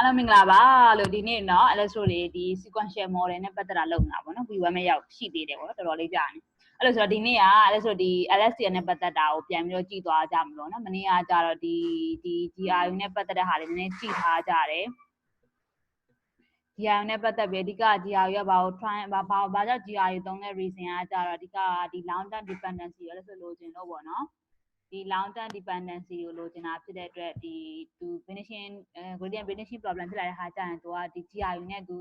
Hello မင်္ဂလာပါလို့ဒီနေ့เนาะ Lstm လေးဒီ sequential model နဲ့ပတ်သက်တာလုပ်နေတာပေါ့နော် V1 မဲ့ရောက်ရှိသေးတယ်ပေါ့နော်တော်တော်လေးကြာနေအဲ့လိုဆိုတော့ဒီနေ့က Lstm ဒီ Lstm နဲ့ပတ်သက်တာကိုပြန်ပြီးတော့ကြည့်သွားကြမှာပေါ့နော်မနေ့ကကြတော့ဒီ GRU နဲ့ပတ်သက်တဲ့ဟာတွေနည်းနည်းကြည့်ထားကြတယ် GRU နဲ့ပတ်သက်ပြီးအဓိက GRU ကဘာကြောင့် GRU သုံးတဲ့ reason ကကြတော့အဓိကဒီ long term dependency ကိုလည်းဆိုလိုချင်လို့ပေါ့နော်ဒီ long term dependency ကိုလိုချင်တာဖြစ်တဲ့အတွက်ဒီ gradient vanishing problem ဖြစ်လာတဲ့ဟာကြာရင်သူကဒီ GRU နဲ့သူ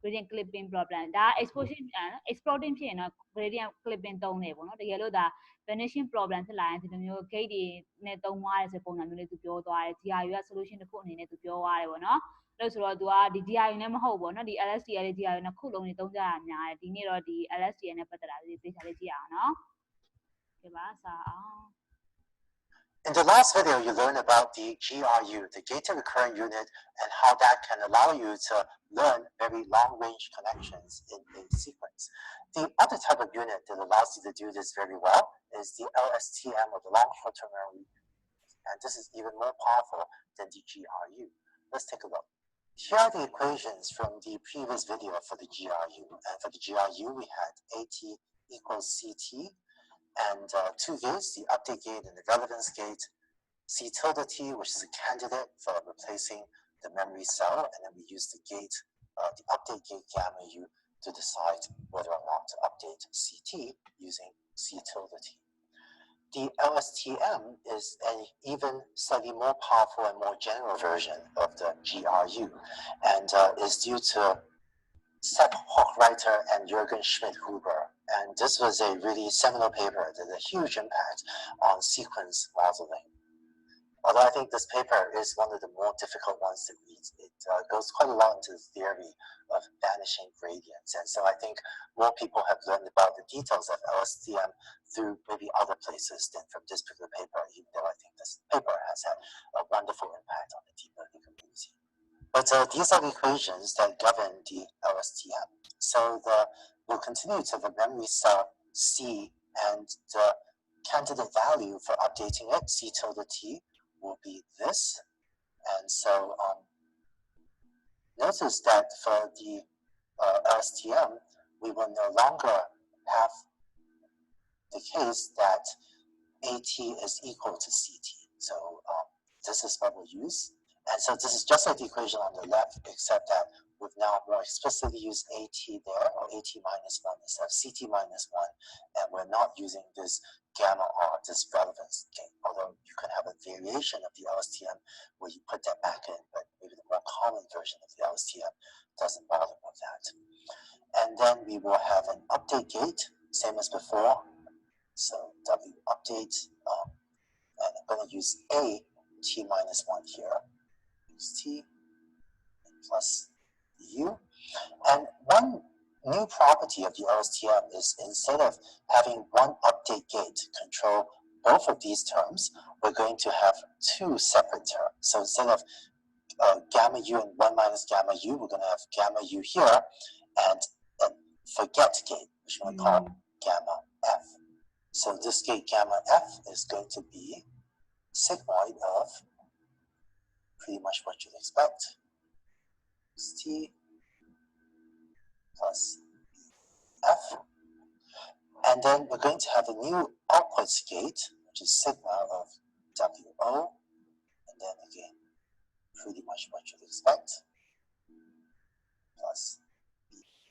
gradient clipping problem ဒါ exploding ဖြစ်ရင်တော့ gradient clipping သုံးတယ်ပေါ့နော်တကယ်လို့ဒါ vanishing problem ဖြစ်လာရင်ဒီလိုမျိုး gate တွေနဲ့သုံးသွားတယ်ဆိုပုံစံမျိုးလေးသူပြောသွားတယ် GRU က solution တစ်ခုအနေနဲ့သူပြောသွားတယ်ပေါ့နော်လို့ဆိုတော့သူကဒီ GRU နဲ့မဟုတ်ပေါ့နော်ဒီ LSTM လေး GRU နဲ့ခုလုံးနေသုံးကြတာများတယ်ဒီနေ့တော့ဒီ LSTM နဲ့ပတ်သက်တာလေးသိချာလေးကြည့်အောင်နော်ဒီပါစာအောင် In the last video, you learned about the GRU, the gated recurrent unit, and how that can allow you to learn very long-range connections in a sequence. The other type of unit that allows you to do this very well is the Lstm, or the long short-term memory, and this is even more powerful than the GRU. Let's take a look. Here are the equations from the previous video for the GRU, and for the GRU we had AT equals CT, and two gates, the update gate and the relevance gate, C tilde T, which is a candidate for replacing the memory cell, and then we use the gate, the update gate gamma U to decide whether or not to update CT using C tilde T. The Lstm is an even slightly more powerful and more general version of the GRU, and is due to Sepp Hochreiter and Jürgen Schmidt-Huber. And this was a really seminal paper that had a huge impact on sequence modeling. Although I think this paper is one of the more difficult ones to read. It goes quite a lot into the theory of vanishing gradients. And so I think more people have learned about the details of Lstm through maybe other places than from this particular paper, even though I think this paper has had a wonderful impact on the deep learning community. But these are the equations that govern the Lstm. So we'll continue to the memory cell C, and the candidate value for updating it, C tilde T, will be this. And so notice that for the Lstm, we will no longer have the case that AT is equal to CT. So this is what we'll use. And so this is just like the equation on the left, except that we've now more explicitly used AT there, or AT minus 1 instead of CT minus 1, and we're not using this gamma R, this relevance gate, although you can have a variation of the Lstm where you put that back in, but maybe the more common version of the Lstm doesn't bother with that. And then we will have an update gate, same as before. So W update, and I'm going to use A T minus 1 here. T plus U. And one new property of the Lstm is instead of having one update gate to control both of these terms, we're going to have two separate terms. So instead of gamma U and 1 minus gamma U, we're going to have gamma U here and a forget gate, which we call gamma F. So this gate gamma F is going to be sigmoid of pretty much what you'd expect. T plus F. And then we're going to have a new outputs gate, which is sigma of WO. And then again, pretty much what you'd expect. Plus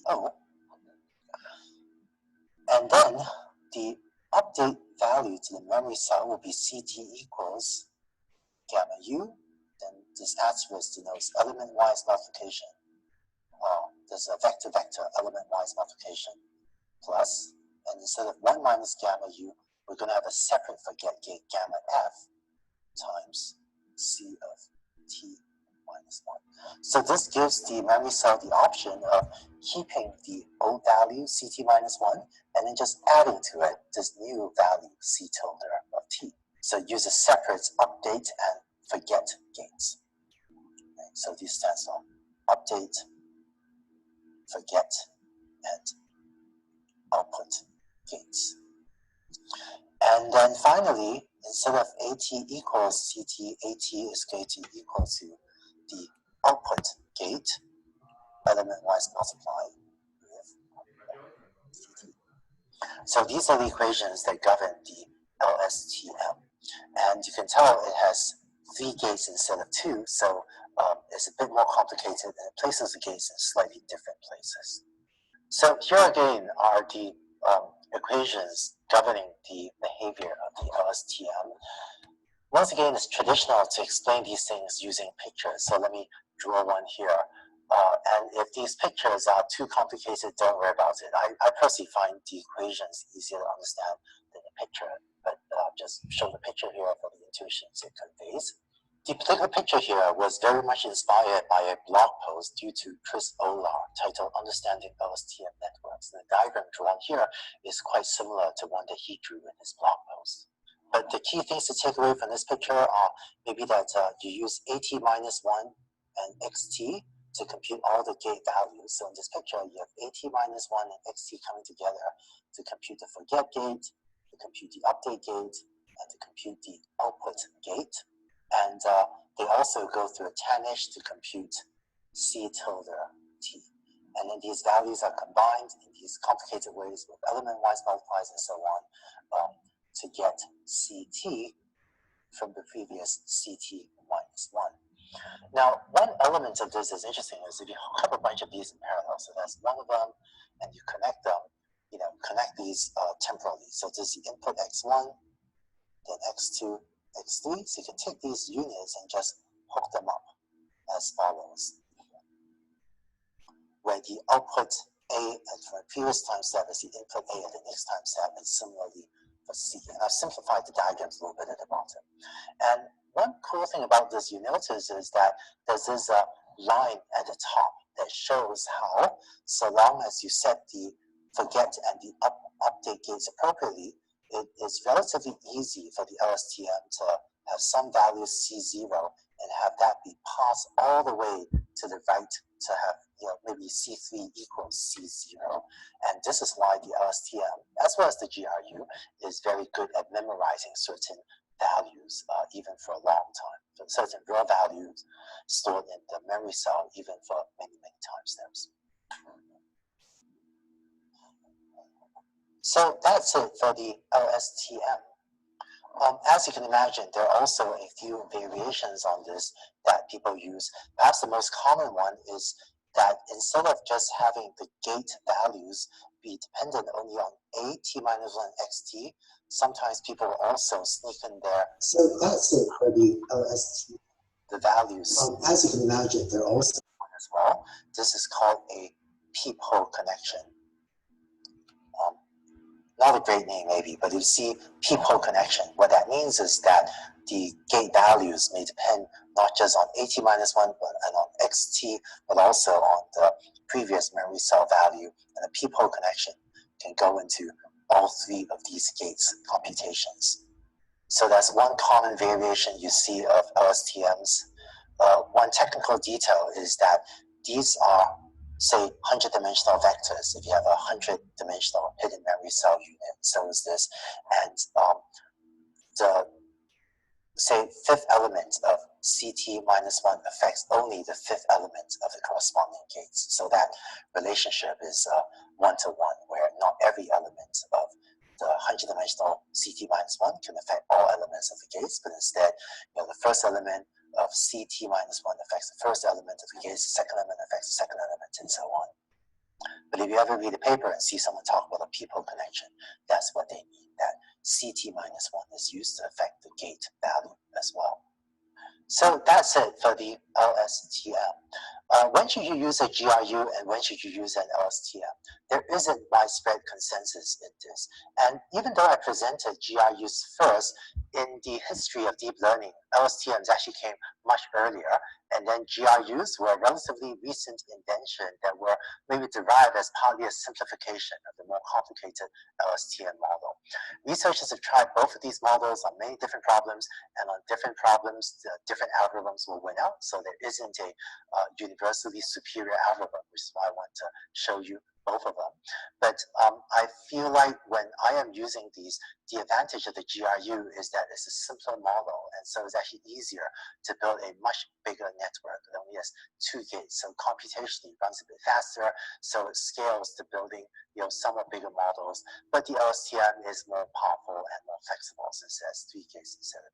BO. And then the update value to the memory cell will be CT equals gamma U. Then this asterisk denotes element-wise multiplication. There's a vector-vector element-wise multiplication plus, and instead of 1 minus gamma U, we're going to have a separate forget gate gamma F times C of T minus 1. So this gives the memory cell the option of keeping the old value CT minus 1 and then just adding to it this new value C tilde of T. So use a separate update and forget gates. Okay, so these stands for update, forget, and output gates. And then finally, instead of AT equals CT, AT is going to equal to the output gate element-wise multiplied with CT. So these are the equations that govern the LSTM. And you can tell it has 3 gates instead of 2, so it's a bit more complicated, and it places the gates in slightly different places. So here again are the equations governing the behavior of the LSTM. Once again, it's traditional to explain these things using pictures, so let me draw one here. And if these pictures are too complicated, don't worry about it. I personally find the equations easier to understand than the picture, but just show the picture here for the intuitions it conveys. The particular picture here was very much inspired by a blog post due to Chris Olar titled Understanding LSTM Networks. The diagram drawn here is quite similar to one that he drew in his blog post. But the key things to take away from this picture are maybe that you use AT minus 1 and XT to compute all the gate values. So in this picture, you have AT minus 1 and XT coming together to compute the forget gate, to compute the update gate, and to compute the output gate. And they also go through a tanh to compute C tilde T. And then these values are combined in these complicated ways with element-wise multipliers and so on to get CT from the previous CT minus 1. Now, one element of this is interesting is if you hook up a bunch of these in parallel, so that's one of them, and you connect them, connect these temporally. So this is the input x1, then x2, x3. So you can take these units and just hook them up as follows. Where the output A at the previous time step is the input A at the next time step, and similarly for C. And I've simplified the diagrams a little bit at the bottom. And one cool thing about this you notice is that there's this line at the top that shows how, so long as you set the forget and the update gates appropriately, it is relatively easy for the LSTM to have some value C0 and have that be passed all the way to the right to have maybe C3 equals C0. And this is why the LSTM, as well as the GRU, is very good at memorizing certain values, even for a long time. So certain raw values stored in the memory cell, even for many, many time steps. So that's it for the LSTM. As you can imagine, there are also a few variations on this that people use. Perhaps the most common one is that instead of just having the gate values be dependent only on a t minus 1 xt, sometimes people also sneak in there. So that's it for the LST. The values. As you can imagine, there are also one as well. This is called a peephole connection. Not a great name maybe, but you see peephole connection. What that means is that the gate values may depend not just on AT minus 1 and on XT, but also on the previous memory cell value. And the peephole connection can go into all 3 of these gates computations. So that's one common variation you see of LSTMs. One technical detail is that these are, say, 100-dimensional vectors. If you have a 100-dimensional hidden memory cell unit, so is this. And the, say, 5th element of CT minus 1 affects only the 5th element of the corresponding gates. So that relationship is 1-to-1, where not every element of the 100-dimensional CT minus 1 can affect all elements of the gates, but instead, the first element of CT minus 1 affects the first element of the gates, the second element affects the second element, and so on. But if you ever read a paper and see someone talk about a peephole connection, that's what they mean, that CT minus 1 is used to affect the gate value as well. So that's it for the LSTM. When should you use a GRU and when should you use an LSTM? There isn't widespread consensus in this. And even though I presented GRUs first, in the history of deep learning, LSTMs actually came much earlier. And then GRUs were a relatively recent invention that were maybe derived as partly a simplification of the more complicated LSTM model. Researchers have tried both of these models on many different problems, and on different problems, the different algorithms will win out. So there isn't a universally superior algorithm, which is why I want to show you both of them. But I feel like when I am using these, the advantage of the GRU is that it's a simpler model, and so it's actually easier to build a much bigger network. It only has 2 gates, so computationally it runs a bit faster, so it scales to building somewhat bigger models. But the LSTM is more powerful and more flexible, since it has 3 gates instead of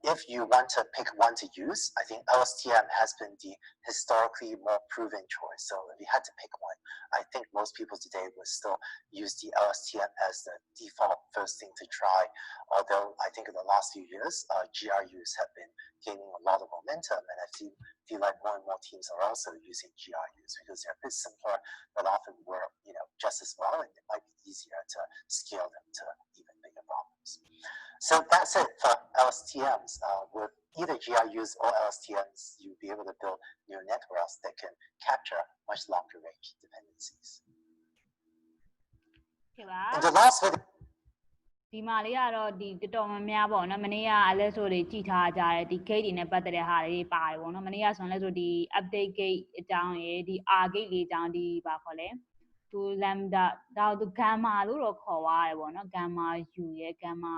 2. If you want to pick one to use, I think LSTM has been the historically more proven choice. So if you had to pick one, I think most people today would still use the LSTM as the default first thing to try. Although I think in the last few years, GRUs have been gaining a lot of momentum, and I feel like more and more teams are also using GRUs because they're a bit simpler, but often work just as well, and it might be easier to scale them to even bigger problems. So that's it for LSTMs. With either GRUs or LSTMs, you'll be able to build neural networks that can capture much longer range dependencies. In the last video, ဒီမှာလေးကတော့ဒီတော်များများပေါ့နော်မနေ့ကလည်းဆိုတွေကြည်ထားကြတယ်ဒီ gate တွေနဲ့ပတ်သက်တဲ့ဟာတွေပါတယ်ပေါ့နော်မနေ့ကဆိုရင်လည်းဆိုဒီ update gate အကြောင်းရယ်ဒီ r gate လေးအကြောင်းဒီပါခေါ်လဲသူ lambda ဒါသူ gamma လို့တော့ခေါ်သွားတယ်ပေါ့နော် gamma u ရယ် gamma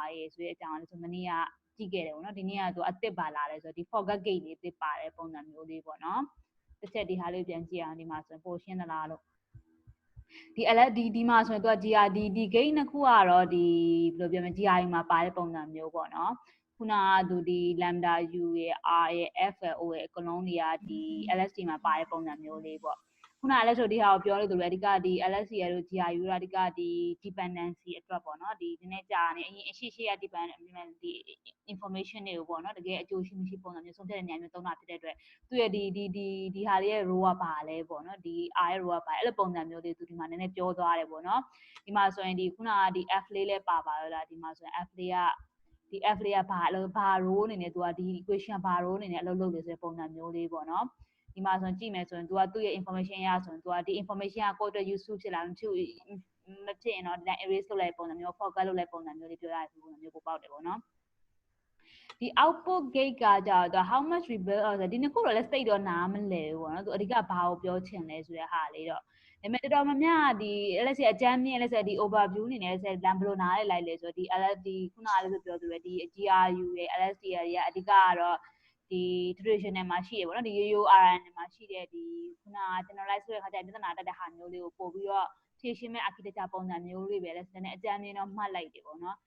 r ရယ်ဆိုတဲ့အကြောင်းလေးဆိုမနေ့ကကြည့်ခဲ့တယ်ပေါ့နော်ဒီနေ့ကသူအစ်စ်ပါလာတယ်ဆိုတော့ဒီ forget gate လေးအစ်စ်ပါတယ်ပုံစံမျိုးလေးပေါ့နော်တစ်ချက်ဒီဟာလေးပြန်ကြည့်အောင်ဒီမှာဆိုရင်ပိုရှင်းသလားလို့ဒီမှာဆိုရင်သူက GR ဒီ gate နှစ်ခုကတော့ဒီဘယ်လိုပြောမလဲ GR မှာပါတဲ့ပုံစံမျိုးပေါ့နော်ခုနကသူဒီ lambda u ရယ် r ရယ် f ရယ် o ရယ်အကုန်လုံးတွေကဒီ LST မှာပါတဲ့ပုံစံမျိုးလေးပေါ့ခုနကလည်းဆိုဒီဟာကိုပြောလို့သူလည်းအဓိကဒီ LST ရယ်တို့ GR ရအဓိကဒီ dependency အတွက်ပေါ့နော်ဒီနည်းနည်းကြာနေအရင်အရှိက dependent ဒီ information တွေကိုပေါ့နော်တကယ်အကျိုးရှိမရှိပုံစံမျိုးဆုံးဖြတ်တဲ့နေရာမျိုးသုံးတာဖြစ်တဲ့အတွက်သူရဲ့ဒီဟာလေးရဲ့ row ကပါလဲပေါ့နော်ဒီ r ရဲ့ row ကပါအဲ့လိုပုံစံမျိုးလေးသူဒီမှာနည်းနည်းပြောသွားတယ်ပေါ့နော်ဒီမှာဆိုရင်ဒီခုနကဒီ f လေးလည်းပါတော့လားဒီမှာဆိုရင် f လေးကဒီ f လေးကဘာ row အနေနဲ့သူကဒီ equation ဘာ row အနေနဲ့အလုပ်လုပ်နေဆိုတဲ့ပုံစံမျိုးလေးပေါ့နော်ဒီမှာဆိုရင်ကြည့်မယ်ဆိုရင်သူကသူ့ရဲ့ information ရဆိုရင်သူကဒီ information ကကိုယ့်အတွက် useful ဖြစ်လာမဖြစ်ရင်တော့ဒီတိုင်း erase လုပ်လိုက်ပုံစံမျိုး forget လုပ်လိုက်ပုံစံမျိုးလေးပြောရတဲ့ပုံစံမျိုးပိုပေါက်တယ်ပေါ့နော်ဒီ output gate ကကြတော့ how much we build ဆိုဒီနှစ်ခုတော့လည်း state တော့နားမလဲဘူးပေါ့နော်သူအဓိကဘာကိုပြောချင်လဲဆိုတဲ့ဟာလေးတော့ဒါပေမဲ့တော်တော်များများဒီ LSC အကြမ်းမြင့် LSC ဒီ overview အနေနဲ့ LSC လမ်းဘယ်လိုနားလိုက်လဲဆိုတော့ဒီ LSD ခုနကလည်းပြောသူပဲဒီ GRU ရဲ့ LSD ရဲ့အဓိကကတော့ဒီ traditional မှာရှိရပေါ့နော်ဒီ ရိုး RNN မှာရှိတဲ့ဒီခုနက generalize ဆိုတဲ့ခါကျပြဿနာတက်တဲ့ဟာမျိုးလေးကိုပို့ပြီးတော့ဖြည့်ရှင်းမဲ့ architecture ပုံစံမျိုးလေးပဲလဲနည်းနည်းအကြမ်းမြင့်တော့မှတ်လိုက်တယ်ပေါ့နော်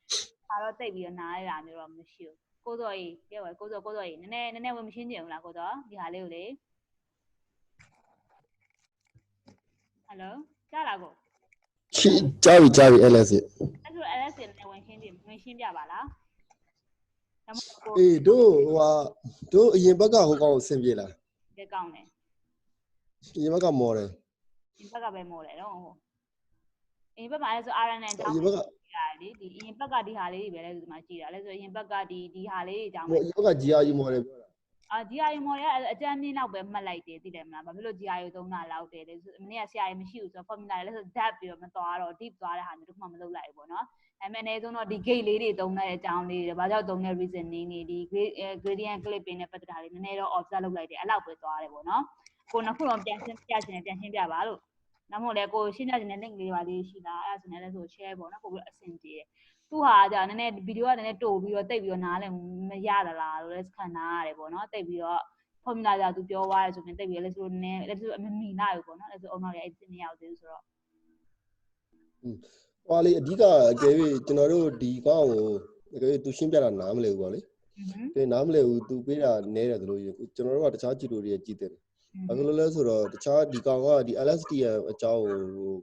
ဒါတော့တိတ်ပြီးတော့နားရတာမျိုးတော့မရှိဘူးကိုစောကြီးပြောပါကိုစောကြီးနည်းနည်းဝင်မရှင်းကြဘူးလားကိုစောဒီဟာလေးကိုလေဟယ်လိုကြားလားကိုကြားပြီ LS အဲ့ဆို LS နဲ့ဝင်ရှင်းပြပါလားအေးတို့အရင်ဘက်ကဟိုကောင်အဆင်ပြေလားကဲကောင်းတယ်အရင်ဘက်ကမော်တယ်ဒီဘက်ကပဲမော်တယ်နော်အရင်ဘက်မှာလဲဆို RNN အကြောင်းဒီအရင်ဘက်ကဒီဟာလေးတွေပဲလဲဒီမှာကြည့်တာလဲဆိုအရင်ဘက်ကဒီဟာလေးတွေအကြောင်းပဲအရင်ဘက်က GRU မော်တယ်ပြောတာGRU မော်တယ်အကြမ်းမြင့်လောက်ပဲမှတ်လိုက်တယ်သိတယ်မလားဘာဖြစ်လို့ GRU သုံးတာလောက်တယ်လဲဆိုမနေ့ကဆရာကြီးမရှိဘူးဆိုတော့ formula လဲဆို depth ပြီးတော့မသွားတော့ deep သွားတဲ့ဟာမျိုးတခုမှမလုပ်လိုက်ဘူးပေါ့နော်ဒါပေမဲ့အနည်းဆုံးတော့ဒီ gate လေးတွေသုံးတဲ့အကြောင်းလေးတွေဘာကြောင့်သုံးတဲ့ reasoning တွေဒီ gradient clipping နဲ့ပတ်သက်တာလေးနည်းနည်းတော့ observe လုပ်လိုက်တယ်အဲ့လောက်ပဲသွားတယ်ပေါ့နော်ကိုနှစ်ခုတော့ပြန်ရှင်းပြပါလို့ဒါမှမဟုတ်လေကိုရှင်းပြခြင်းနဲ့ link လေးပါလေးရှိလားအဲ့ဒါဆိုရင်လည်းဆို share ပေါ့နော်ပို့ပြီးအဆင်ပြေတယ်သူ့ဟာじゃနည်းနည်းဗီဒီယိုကနည်းနည်းတိုးပြီးတော့တိတ်ပြီးတော့နားလည်မရတာလားလို့လည်းခံစားရတယ်ပေါ့နော်တိတ်ပြီးတော့ formula じゃသူပြောသွားတယ်ဆိုရင်တိတ်ပြီးတော့လည်းဆိုနည်းလည်းဆိုအမီလာဘူးပေါ့နော်လည်းဆိုအုံနောက်လည်းအဲ့ဒီမရဘူးဆိုတော့ဟွာလေအဓိကအကယ်၍ကျွန်တော်တို့ဒီကောင်ကိုအကယ်၍သူရှင်းပြတာနားမလည်ဘူးပေါ့လေဒီနားမလည်ဘူးသူပေးတာနည်းတယ်လို့ကျွန်တော်တို့ကတခြားကြည့်လို့တွေကြည့်တယ်ဘာလို့လဲဆိုတော့တခြားဒီကောင်ကဒီ LSTM အကြောင်း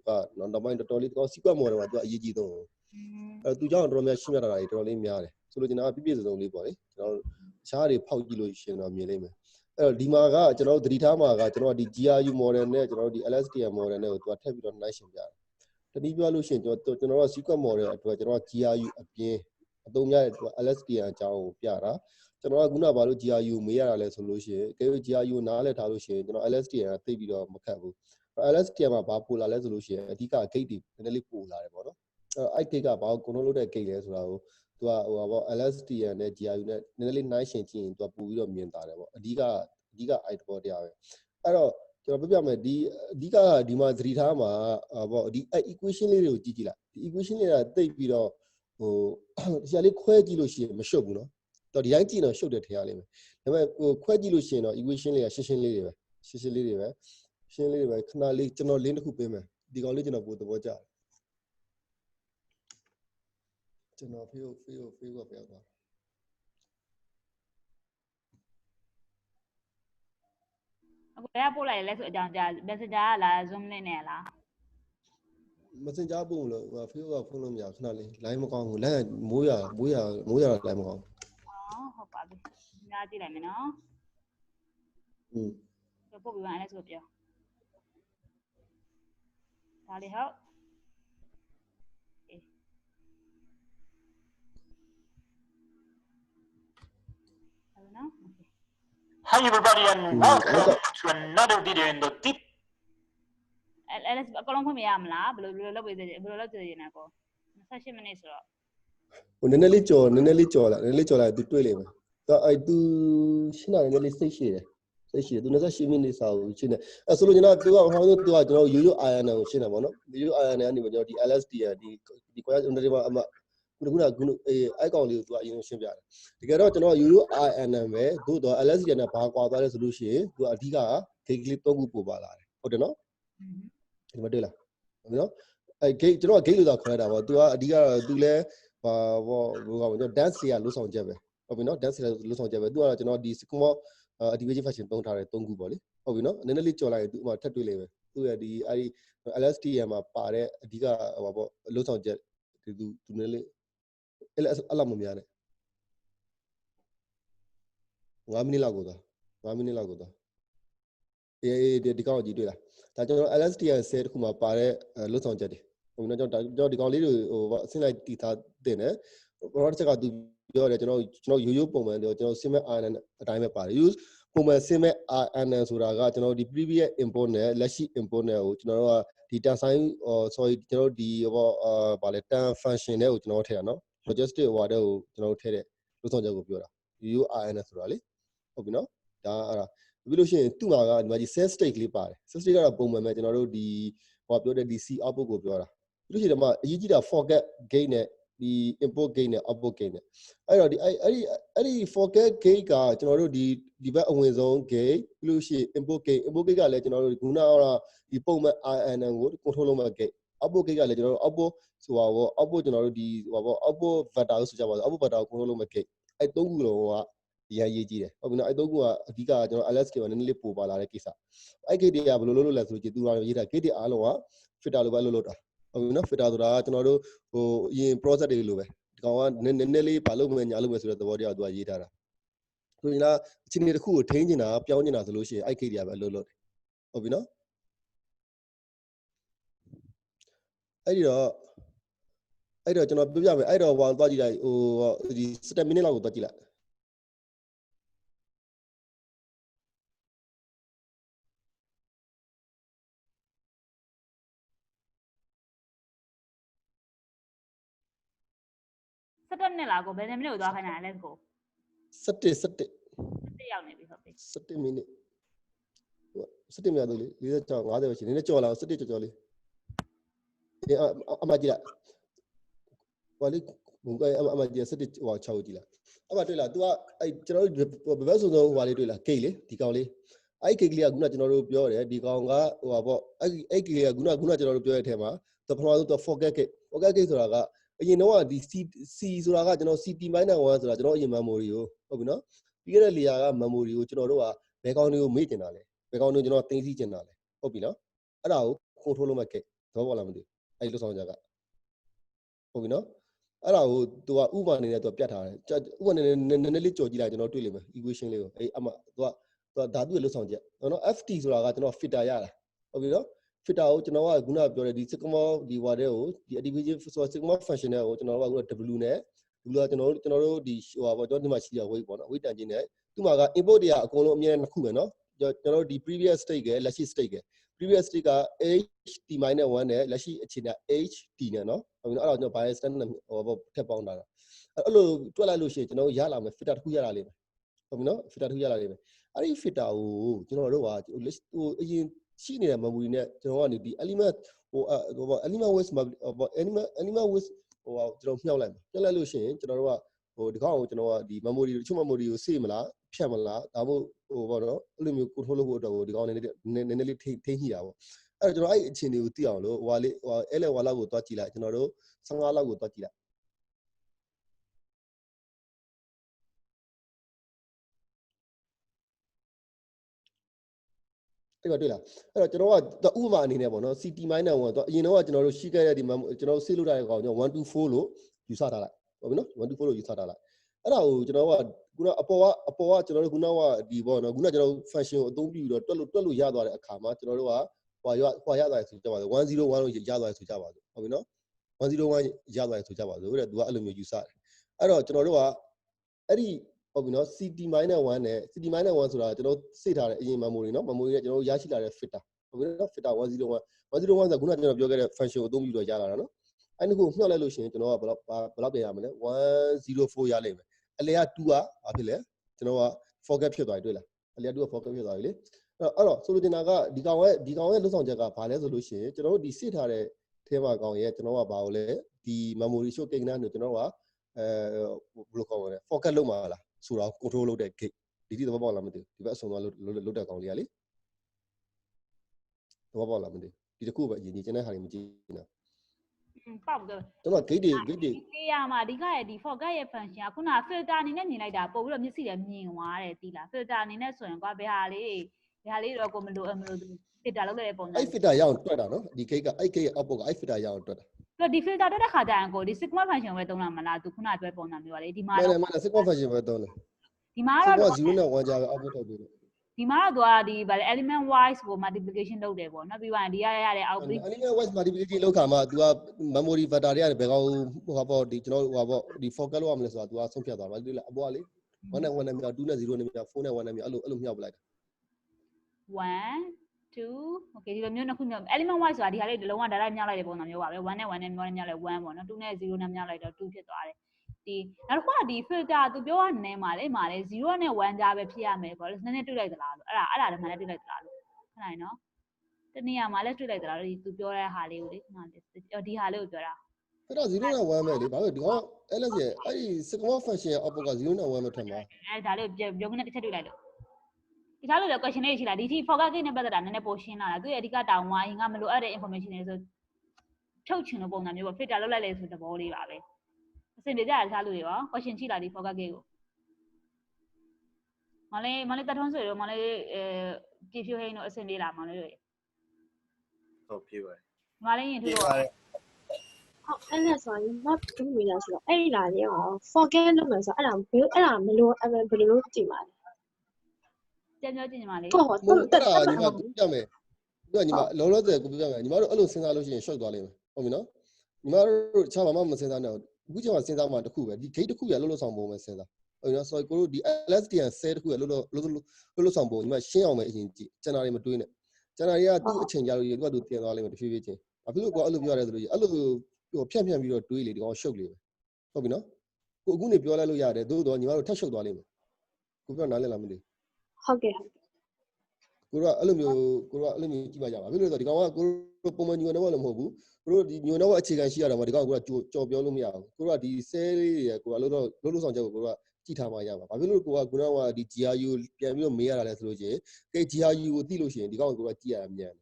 ကနောက်ပိုင်းတော်တော်လေးကောင် sequence model မှာသူကအရေးကြီးဆုံးအဲသူကြောင့်တော်တော်များရှင်းပြတာတွေတော်တော်လေးများတယ်ဆိုလို့ကျွန်တော်ကပြည့်စုံလေးပေါ့လေကျွန်တော်တခြားတွေဖောက်ကြည့်လို့ရှင်တော့မြင်လိမ့်မယ်အဲ့တော့ဒီမှာကကျွန်တော်တို့သတိထားမှာကကျွန်တော်ဒီ GRU model နဲ့ကျွန်တော်တို့ဒီ LSTM model နဲ့ကိုသူကထပ်ပြီးတော့နှိုင်းယှဉ်ပြတယ်တနည်းပြောလို့ရှိရင်ကျွန်တော်တို့ sequence model အတွက်ကျွန်တော်က GRU အပြင်အသုံးများတဲ့သူက LSTM အကြောင်းကိုပြတာကျွန်တော်ကခုနကဘာလို့ GRU မေးရတာလဲဆိုလို့ရှိရင်ကဲ GRU နားလည်ထားလို့ရှိရင်ကျွန်တော် LSTM ကသိပြီးတော့မခတ်ဘူး LSTM မှာဘာပို့လာလဲဆိုလို့ရှိရင်အဓိက gate တွေနည်းနည်းလေးပို့လာတယ်ပေါ့နော်အဲ့ gate ကဘာကို control လုပ်တဲ့ gate လဲဆိုတာကိုသူကဟိုပါ LSTM နဲ့ GRU နဲ့နည်းနည်းလေးနှိုင်းယှဉ်ကြည့်ရင်သူကပို့ပြီးတော့မြင်တာတယ်ပေါ့အဓိကအဲ့တဘောတရားပဲအဲ့တော့ ကျွန်တော်ပြပြမယ်ဒီအဓိကဒီမှာသတိထားမှာပေါ့ဒီ equation လေးတွေကိုကြည့်ကြည့်လိုက်ဒီ equation လေးကတိတ်ပြီးတော့ဟိုဆရာလေးခွဲကြည့်လို့ရှိရင်မရှုပ်ဘူးเนาะတော့ဒီတိုင်းကြည့်တော့ရှုပ်တယ်ထင်ရလိမ့်မယ်ဒါပေမဲ့ဟိုခွဲကြည့်လို့ရှိရင်တော့ equation လေးကရှင်းရှင်းလေးတွေပဲရှင်းရှင်းလေးတွေပဲရှင်းလေးတွေပဲခဏလေးကျွန်တော်လင်းတစ်ခုပေးမယ်ဒီကောင်လေးကျွန်တော်ပို့သဘောကျတယ်ကျွန်တော်ဖေးကပြောက်သွားအခုဘယ်ကပို့လိုက်လဲဆိုအကြောင်းကြား messenger ကလား zoom နဲ့နဲ့လား messenger ပို့မလို့ဖေးကဖုန်းလို့မရခဏလေး line မကောင်းဘူး line မိုးရ line မကောင်းဟုတ်ပါပြီနားကြည့်လိုက်မယ်နော်ပို့ပြီးပါအဲ့ဆိုပြောဒါလေးဟုတ်Hi everybody and welcome to another video in the deep. LS အကောင်လုံးဖွင့်မရမလားဘယ်လိုလုပ်ပေးသေးဘယ်လိုလုပ်ကြည့်နေကော28မိနစ်ဆိုတော့ဟိုနည်းနည်းလေးကြော်လိုက်သူတွေ့လိမ့်မယ်တော့အဲ့သူရှင်းတာနည်းနည်းလေးစိတ်ရှိတယ်သူ28မိနစ်စာကိုရှင်းတယ်အဲ့ဆိုလို့ကျွန်တော်သူကဟောင်းသူကကျွန်တော်ရိုးရိုး RNN ကိုရှင်းတယ်ပေါ့နော်ရိုးရိုး RNN ကနေကျွန်တော်ဒီ Lstm ဒီ query underline မှာအမခုနအဲ့ကောင်လေးကိုသူကအရင်ရှင်းပြတယ်တကယ်တော့ကျွန်တော်ရိုးရိုး RNN ပဲသို့တော့ Lstm နဲ့ဘာကွာသွားလဲဆိုလို့ရှိရင်သူကအဓိက gate ကလေး3ခုပို့ပါလာတယ်ဟုတ်တယ်နော်ဒီမှာတွေ့လားဟုတ်နော်အဲ့ gate ကျွန်တော် gate လို့သာခေါ်ရတာပေါ့သူကအဓိကတော့သူလဲဘောကျွန်တော် dance တွေကလွတ်ဆောင်ချက်ပဲဟုတ်ပြီနော် dance တွေလွတ်ဆောင်ချက်ပဲသူကတော့ကျွန်တော်ဒီ small activation function သုံးထားတယ်3ခုပေါ့လေဟုတ်ပြီနော်နည်းနည်းလေးကြော်လိုက်ရင်သူ့မှာထပ်တွေ့လိမ့်မယ်သူရဲ့ဒီအဲ့ဒီ Lstm မှာပါတဲ့အဓိကဟိုပေါ့လွတ်ဆောင်ချက်သူနည်းလေးအဲ့လောက်မများနဲ့5မိနစ်လောက်ကိုသွားဒီကောင်ကြည့်တွေ့လားဒါကျွန်တော် Lstm 10တခုမှာပါတဲ့လွတ်ဆောင်ချက်တွေဟိုနော်ကျွန်တော်ဒီကောင်လေးတွေဟိုအဆင့်လိုက်တည်ထားတင်တယ်ဘာတစ်ချက်ကသူပြောတယ်ကျွန်တော်ရိုးရိုးပုံမှန်ကျွန်တော် simple RNN အတိုင်းပဲပါတယ် use ပုံမှန် simple RNN ဆိုတာကကျွန်တော်ဒီ previous import နဲ့လက်ရှိ import နဲ့ကိုကျွန်တော်တို့ကဒီ tan sign sorry ကျွန်တော်ဒီဟိုဗာလေ tan function နဲ့ကိုကျွန်တော်ထည့်တာနော် logistic order ကိုကျွန်တော်ထည့်တဲ့လွတ်ဆောင်ချက်ကိုပြောတာ ရိုးရိုး RNN ဆိုတာလေဟုတ်ပြီနော်ဒါအဲ့ဒါပြီးလို့ရှိရင်သူ့မှာကဒီမှာဒီ set state လေးပါတယ် set state ကတော့ပုံမှန်ပဲကျွန်တော်တို့ဒီဟိုပြောတဲ့ဒီ C output ကိုပြောတာပြီးလို့ရှိရင်ဒီမှာအရေးကြီးတာ forget gate နဲ့ဒီ import gate နဲ့ output gate နဲ့အဲ့တော့ဒီအဲ့ဒီ forget gate ကကျွန်တော်တို့ဒီဘက်အဝင်ဆုံး gate ပြီးလို့ရှိရင် import gate ကလည်းကျွန်တော်တို့ခုနကဒီပုံမှန် RNN ကို control လုပ်မဲ့ gate output gate ကလည်းကျွန်တော်တို့ output ဆိုတာပေါ့ output ကျွန်တော်တို့ဒီဟိုပေါ့ output vector လို့ဆိုကြပါစို့ output vector ကို control လုပ်မဲ့ gate အဲ့3ခုလုံးကရန်ရေးကြည့်တယ်ဟုတ်ပြီနော်အဲ့3ခုကအဓိကကျွန်တော် Lstm မှာနည်းနည်းလေးပို့ပါလာတဲ့ကိစ္စအဲ့ gate တွေကဘယ်လိုလုပ်လဲဆိုကြည့်သူကရေးတာ gate တွေအားလုံးက filter လိုပဲလုပ်တာဟုတ်ပြီနော် filter ဆိုတာကကျွန်တော်တို့ဟိုအရင် process တွေလိုပဲဒီကောင်ကနည်းနည်းလေးဘာလုပ်မလဲညာလုပ်မယ်ဆိုတဲ့သဘောတရားသူကရေးထားတာဆိုရင်လားအချိန်တစ်ခုကိုထိန်းနေတာပြောင်းနေတာဆိုလို့ရှိရင်အဲ့ gate တွေကပဲလုပ်တယ်ဟုတ်ပြီနော်အဲ့တော့ကျွန်တော်ပြောပြမယ်အဲ့တော့ဟိုသွားကြည့်လိုက်ဟိုဒီ7 minute လောက်ကိုသွားကြည့်လိုက်17မိနစ်လားကိုဘယ်နှစ်မိနစ်ကိုသွားခိုင်းတာလဲကို17ရောက်နေပြီဟုတ်ပြီ17မိနစ်17မိနစ်တော့လေ46 50ပဲရှိနေနေကြော်လာ17ကြော်လေးအမကြီးလားဘာလေးအမကြီး17ဟို6ကြည့်လားအမတွေ့လား तू ကအဲ့ကျွန်တော်တို့ဘယ်ဆိုဟိုလေးတွေ့လား gate လေဒီကောင်လေးအဲ့ gate ကလေးကခုနကျွန်တော်တို့ပြောတယ်ဒီကောင်ကဟိုပါပေါ့အဲ့ gate ကခုနကျွန်တော်တို့ပြောတဲ့အထက်မှာပထမဆုံး forget gate ဆိုတာကအရင်တော့ဒီ C ဆိုတာကကျွန်တော် CT-1 ဆိုတာကျွန်တော်အရင် memory ကိုဟုတ်ပြီနော်ပြီးခဲ့တဲ့ layer က memory ကိုကျွန်တော်တို့ကဘယ်ကောင်တွေကိုမေ့ကျင်တာလဲဘယ်ကောင်တွေကိုကျွန်တော်သိသိကျင်တာလဲဟုတ်ပြီနော်အဲ့ဒါကို control လုပ်မဲ့ gate သဘောပေါက်လားမသိဘူးအဲ့လွတ်ဆောင်ချက်ကဟုတ်ပြီနော်အဲ့ဒါကိုသူကဥပမာအနေနဲ့သူပြတ်ထားတယ်ဥပမာနည်းနည်းလေးကြော်ကြည့်လိုက်ကျွန်တော်တွေ့လိမ့်မယ် equation လေးကိုအဲ့အမသူကဓာတုရဲ့လွတ်ဆောင်ချက်နော် FT ဆိုတာကကျွန်တော် filter ရတာဟုတ်ပြီနော် filter ကိုကျွန်တော်ကခုနပြောတဲ့ဒီ sigma ဒီ word ကိုဒီ activation sigma function ကိုကျွန်တော်ကW နဲ့ W ကကျွန်တော်တို့ဒီဟိုပါပေါ့ကျွန်တော်ဒီမှာရှိရ weight ပေါ့နော် weight တန်ခြင်းနဲ့သူ့မှာက input တွေကအကုန်လုံးအမြဲတမ်းနှစ်ခုပဲနော်ကျွန်တော်တို့ဒီ previous state ကလက်ရှိ state က previous state က ht-1 နဲ့လက်ရှိအခြေအနေ ht နဲ့နော်ဟုတ်ပြီနော်အဲ့တော့ကျွန်တော် bias standard ဟိုပေါ့ထပ်ပေါင်းတာအဲ့လိုတွက်လိုက်လို့ရှိရင်ကျွန်တော်ရလာမယ် filter တစ်ခုရလာလိမ့်မယ် ဟုတ်ပြီနော် filter တစ်ခုရလာလိမ့်မယ်အဲ့ဒီ filter ကိုကျွန်တော်တို့ကအရင်ရှိနေတဲ့ memory နဲ့ကျွန်တော်ကနေဒီ element element with element with ကျွန်တော်မြှောက်လိုက်လို့ရှိရင်ကျွန်တော်တို့ကဒီကောင်ကိုကျွန်တော်ကဒီ memory တချို့ memory ကိုစေ့မလားဖြတ်မလားဒါမှမဟုတ်ပေါ့နော်အဲ့လိုမျိုး control လုပ်ဖို့အတွက်ကိုဒီကောင်နည်းနည်းလေးထိန်းညှိတာပေါ့အဲ့တော့ကျွန်တော်အဲ့အခြေအနေကိုသိအောင်လို့အဲ့လေဝါလောက်ကိုတွားကြည့်လိုက်ကျွန်တော်တို့15လောက်ကိုတွားကြည့်လိုက်တွေ့လားအဲ့တော့ကျွန်တော်ကဥပမာအနေနဲ့ပေါ့နော် CT -1 တော့အရင်တော့ကျွန်တော်တို့ရှိခဲ့တဲ့ဒီကျွန်တော်ဆေးလို့ထားတဲ့ကောင်ကျွန်တော်124လို့ယူဆထားလိုက်ဟုတ်ပြီနော်124လို့ယူဆထားလိုက်အဲ့ဒါကိုကျွန်တော်ကခုနအပေါ်ကကျွန်တော်တို့ခုနကဒီပေါ့နော်ခုနကျွန်တော် function ကိုအသုံးပြုပြီးတော့တွက်လို့ရသွားတဲ့အခါမှာကျွန်တော်တို့ကဟွာရသွားတယ်ဆိုကြပါစို့101လို့ရသွားတယ်ဆိုကြပါစို့ဟုတ်ပြီနော်101ရသွားတယ်ဆိုကြပါစို့တဲ့သူကအဲ့လိုမျိုးယူဆတယ်အဲ့တော့ကျွန်တော်တို့ကအဲ့ဒီဟုတ်ပြီနော် CT-1 နဲ့ CT-1 ဆိုတာကျွန်တော်စိတ်ထားတဲ့အရင် memory နော် memory နဲ့ကျွန်တော်ရရှိလာတဲ့ filter ဟုတ်ပြီနော် filter 101ဆိုခုနကျွန်တော်ပြောခဲ့တဲ့ function ကိုအသုံးပြုတော့ရလာတာနော်အဲ့ဒီကိုမြှောက်လိုက်လို့ရှိရင်ကျွန်တော်ကဘယ်လောက်ပြန်ရမလဲ104ရလိမ့်မယ်အလယ်က2ကဘာဖြစ်လဲကျွန်တော်က forget ဖြစ်သွားပြီတွေ့လားအလယ်က2က forget ဖြစ်သွားပြီလေအဲ့တော့ဆိုလိုချင်တာကဒီကောင်ရဲ့လွတ်ဆောင်ချက်ကဘာလဲဆိုလို့ရှိရင်ကျွန်တော်တို့ဒီစိတ်ထားတဲ့ထဲမှာကောင်ရဲ့ကျွန်တော်ကဘာကိုလဲဒီ memory ရှုပ်ကိန်းနဲ့ကျွန်တော်ကဘယ်လိုခေါ်မလဲ forget လုပ်မှာလားဆိုတာ control လုပ်တဲ့ gate ဒီသဘောပေါက်လားမသိဘူးဒီဘက်အဆုံးသွားလုတ်တဲ့ကောင်လေးကလေသဘောပေါက်လားမသိဘူးဒီတစ်ခုပဲအရင်ကြီးကျန်တဲ့ဟာတွေမကြည့်နော်ပေါက်တော့ကျွန်တော် gate တွေဒီရမှာဒီကရဲ့ဒီ forget ရဲ့ function ကခုန filter အနေနဲ့မြင်လိုက်တာပို့ပြီးတော့မျက်စိလည်းမြင်သွားတယ်တီးလား filter အနေနဲ့ဆိုရင်ကွာဘယ်ဟာလေးတော့ကိုမလို့ filter လုပ်လိုက်တဲ့ပုံစံအဲ့ filter ရအောင်တွက်တာနော်ဒီ gate ကအဲ့ gate ရဲ့ output ကအဲ့ filter ရအောင်တွက်တာဒီ filter တွက်တဲ့ခါကျရင်ကိုဒီ sigma function ပဲသုံးလာမလားသူခုနပြောပုံစံမျိုးပါလေဒီမှာတော့မှန် sigma function ပဲသုံးတယ်ဒီမှာတော့0နဲ့1ကြားပဲ output ထုတ်ပေးတယ်ဒီမှာတော့သူကဒီဗာလေ element wise ကို multiplication လုပ်တယ်ပေါ့နော်ပြီးရင်ဒီရတဲ့ output element wise multiplication လုပ်ခါမှာ तू က memory vector တွေကဘယ်ကောင်ဟိုပေါ့ဒီကျွန်တော်ဟိုပေါ့ဒီ forget လုပ်ရမလဲဆိုတာ तू ကဆုံးဖြတ်သွားပါလေအပေါ်ကလေ1နဲ့1နဲ့မြောက်2နဲ့0နဲ့မြောက်4နဲ့1နဲ့မြောက်အဲ့လိုမြောက်ပလိုက်တာ1 2 okay ဒီလိုမျိုးနှစ်ခုမြောက် element wise ဆိုတာဒီဟာလေးလုံးဝ direct မြောက်လိုက်တဲ့ပုံစံမျိုးပါပဲ1နဲ့1နဲ့မြောက်လိုက်1ပေါ့နော်2နဲ့0နဲ့မြောက်လိုက်တော့2ဖြစ်သွားတယ်ဒီနောက်တစ်ခုကဒီ filter သူပြောရနေမှာလေ0နဲ့1ကြားပဲဖြစ်ရမယ်ပေါ့လေနည်းနည်းတွေ့လိုက်သလားလို့အဲ့ဒါလည်းမှလည်းတွေ့လိုက်သလားလို့ခဏနော်တနည်းမှာလည်းတွေ့လိုက်သလားလို့သူပြောတဲ့ဟာလေးကိုလေဒီဟာလေးကိုပြောတာအဲ့တော့0နဲ့1ပဲလေဘာလို့ဒီကောင် ls ရဲ့အဲ့ဒီ sigma function ရဲ့ output က0နဲ့1ပဲထွက်မှာအဲ့ဒါလေးပြောကနေတစ်ချက်တွေ့လိုက်လို့တခြားလို့လည်း question လေးရှိလားဒီထိ forget gate နဲ့ပတ်သက်တာနည်းနည်းပိုရှင်းလာတာသူရဲ့အဓိကတောင်းဝါရင်ကမလိုအပ်တဲ့ information တွေဆိုထုတ်ချင်တဲ့ပုံစံမျိုးပေါ့ filter လုပ်လိုက်လေဆိုသဘောလေးပါပဲအဆင်ပြေကြတာတခြားလူတွေရော question ရှိလားဒီ forget gate ကိုမလေးတထုံးဆိုရောမလေးကြည့်ဖြိုးဟင်းတို့အဆင်ပြေလားမလေးတို့ဟုတ်ပြေပါတယ်မလေးရင်တို့ဟုတ်အဲ့ဒါဆိုရင်မဘူးမိလားဆိုတော့အဲ့ဒီလာလေးအောင် forget လုပ်မယ်ဆိုတော့အဲ့ဒါမလို့ဘယ်လိုလုပ်ကြည့်ပါလဲကြည့်ကြပါလေဟုတ်တက်ညီမပြမယ်သူကညီမလောလောဆယ်ကိုပြမယ်ညီမတို့အဲ့လိုစဉ်းစားလို့ရှိရင် short သွားလိမ့်မယ်ဟုတ်ပြီနော်ညီမတို့တခြားဘာမှမစဉ်းစားနဲ့အခုချိန်မှာစဉ်းစားမှတစ်ခုပဲဒီ gate တစ်ခုရလှုပ်ဆောင်ပုံပဲစဉ်းစားဟုတ်နော်ဆိုတော့ကိုတို့ဒီ Lstm 10တစ်ခုရလှုပ်ဆောင်ပုံညီမရှင်းအောင်ပဲအရင်ကြည့်ကျန်တာတွေမတွေးနဲ့ကျန်တာတွေကသူ့အချိန်ကြာလို့သူကတင်သွားလိမ့်မယ်တဖြည်းဖြည်းချင်းဘာဖြစ်လို့ကိုအဲ့လိုပြောရတယ်ဆိုလို့အဲ့လိုဖြန့်ပြီးတော့တွေးလေဒီကောင်ရှုပ်လေဟုတ်ပြီနော်ကိုအခုနေပြောလိုက်လို့ရတယ်သို့တော့ညီမတို့ထပ်ရှုပ်သွားလိမ့်မယ်ကိုပြောနားလည်လားမသိဟုတ်ကဲ့ကိုတို့အဲ့လိုမျိုးကြည့်ပါကြပါဘာဖြစ်လို့လဲဆိုတော့ဒီကောင်ကကိုတို့ပုံမှန်ညွန်တော့လည်းမဟုတ်ဘူးကိုတို့ဒီညွန်တော့အခြေခံရှိရတာမှာဒီကောင်ကကြော်ပြောလို့မရဘူးကိုတို့ကဒီဆဲလေးတွေကိုကလို့ဆောင်ချက်ကိုကိုတို့ကကြည့်ထားမှရမှာဘာဖြစ်လို့ကိုကခုနကဒီ GRU ပြန်ပြီးတော့မေးရတာလဲဆိုလို့ရှိရင်ကဲ GRU ကိုသိလို့ရှိရင်ဒီကောင်ကိုတို့ကကြည့်ရတာမြန်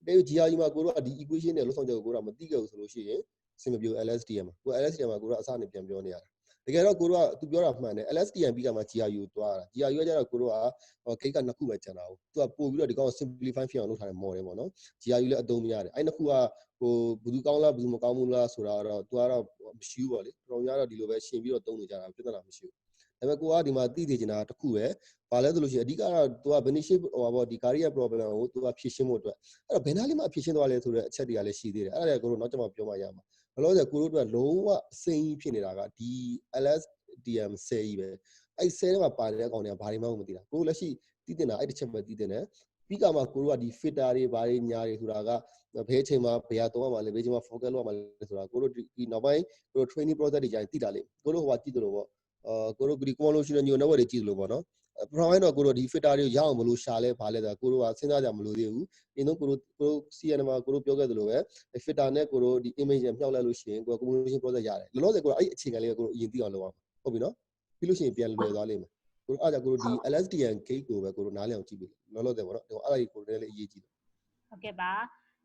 တယ်တဲ့ GRU မှာကိုတို့ကဒီ equation နဲ့လို့ဆောင်ချက်ကိုကိုတို့ကမသိခဲ့ဘူးဆိုလို့ရှိရင်စင်မပြေ LSTM မှာကို LSTM မှာကိုတို့ကအစနဲ့ပြန်ပြောနေရတာတကယ်တော့ကိုတို့ကသူပြောတာမှန်တယ် LSTM ပြီးကမှ GRU သွားတာ GRU ကကျတော့ကိုတို့ကဂိတ်ကနှစ်ခုပဲကျန်တာဟုတ်သူကပို့ပြီးတော့ဒီကောင် simplify ဖြစ်အောင်လုပ်ထားတဲ့ model ပေါ့နော် GRU လည်းအသုံးမရတယ်အဲ့နှစ်ခုကဟိုဘယ်သူကောင်းလားဘယ်သူမကောင်းဘူးလားဆိုတာတော့သူကတော့မရှိဘူးပေါ့လေတော်များတော့ဒီလိုပဲရှင်းပြီးတော့သုံးနေကြတာပြဿနာမရှိဘူးဒါပေမဲ့ကိုကဒီမှာသိသိချင်တာတစ်ခုပဲဘာလဲဆိုလို့ရှိရင်အဓိကတော့သူက benefit ဟိုပေါ့ဒီ career problem ကိုသူကဖြေရှင်းဖို့အတွက်အဲ့တော့ဘယ်နားလေးမှဖြေရှင်းသွားလဲဆိုတဲ့အချက်တွေကလည်းရှိသေးတယ်အဲ့ဒါကိုတော့နောက်ကျမှပြောမှရမှာဘယ်လိုလဲကိုတို့အတွက်လုံးဝအစိမ်းဖြစ်နေတာကဒီ LSTM 10ကြီးပဲအဲ့10ထဲမှာပါတဲ့အကောင်တွေကဘာတွေမှမသိတာကိုလက်ရှိသိတင်တာအဲ့တစ်ချက်ပဲသိတင်တယ်ပြီးကမှကိုတို့ကဒီ filter တွေဘာတွေညာတွေဆိုတာကဘယ်အချိန်မှာဘယ်ဟာတော့မှလဲဘယ်အချိန်မှာ focus လုပ်ရမှာလဲဆိုတာကိုတို့ဒီနောက်ပိုင်းကိုတို့ training process တွေကြာရင်သိတာလေကိုတို့ဟိုကကြည့်တယ်လို့ပေါ့ကိုတို့ဒီ convolutional neural network တွေကြည့်တယ်လို့ပေါ့နော် provide တော့ကိုတို့ဒီ filter တွေရအောင်မလို့ရှာလဲပါလဲဆိုတာကိုတို့ကစဉ်းစားကြမလို့သေးဘူးအင်းတော့ကိုတို့ CN မှာကိုတို့ပြောခဲ့သလိုပဲ filter နဲ့ကိုတို့ဒီ image နဲ့မြှောက်လိုက်လို့ရှိရင်ကို communication process ရတယ်လောလောဆယ်ကိုတို့အဲ့အခြေခံလေးကိုတို့အရင်သိအောင်လုပ်အောင်ဟုတ်ပြီနော်ပြီးလို့ရှိရင်ပြန်လွယ်သွားလိမ့်မယ်ကိုတို့အားကြောင့်ကိုတို့ဒီ Lstm gate ကိုပဲကိုတို့နားလည်အောင်ကြည့်ပြီလောလောဆယ်ပေါ့နော်အဲ့ဒါကြီးကိုတို့လည်းအရေးကြီးတယ်ဟုတ်ကဲ့ပါ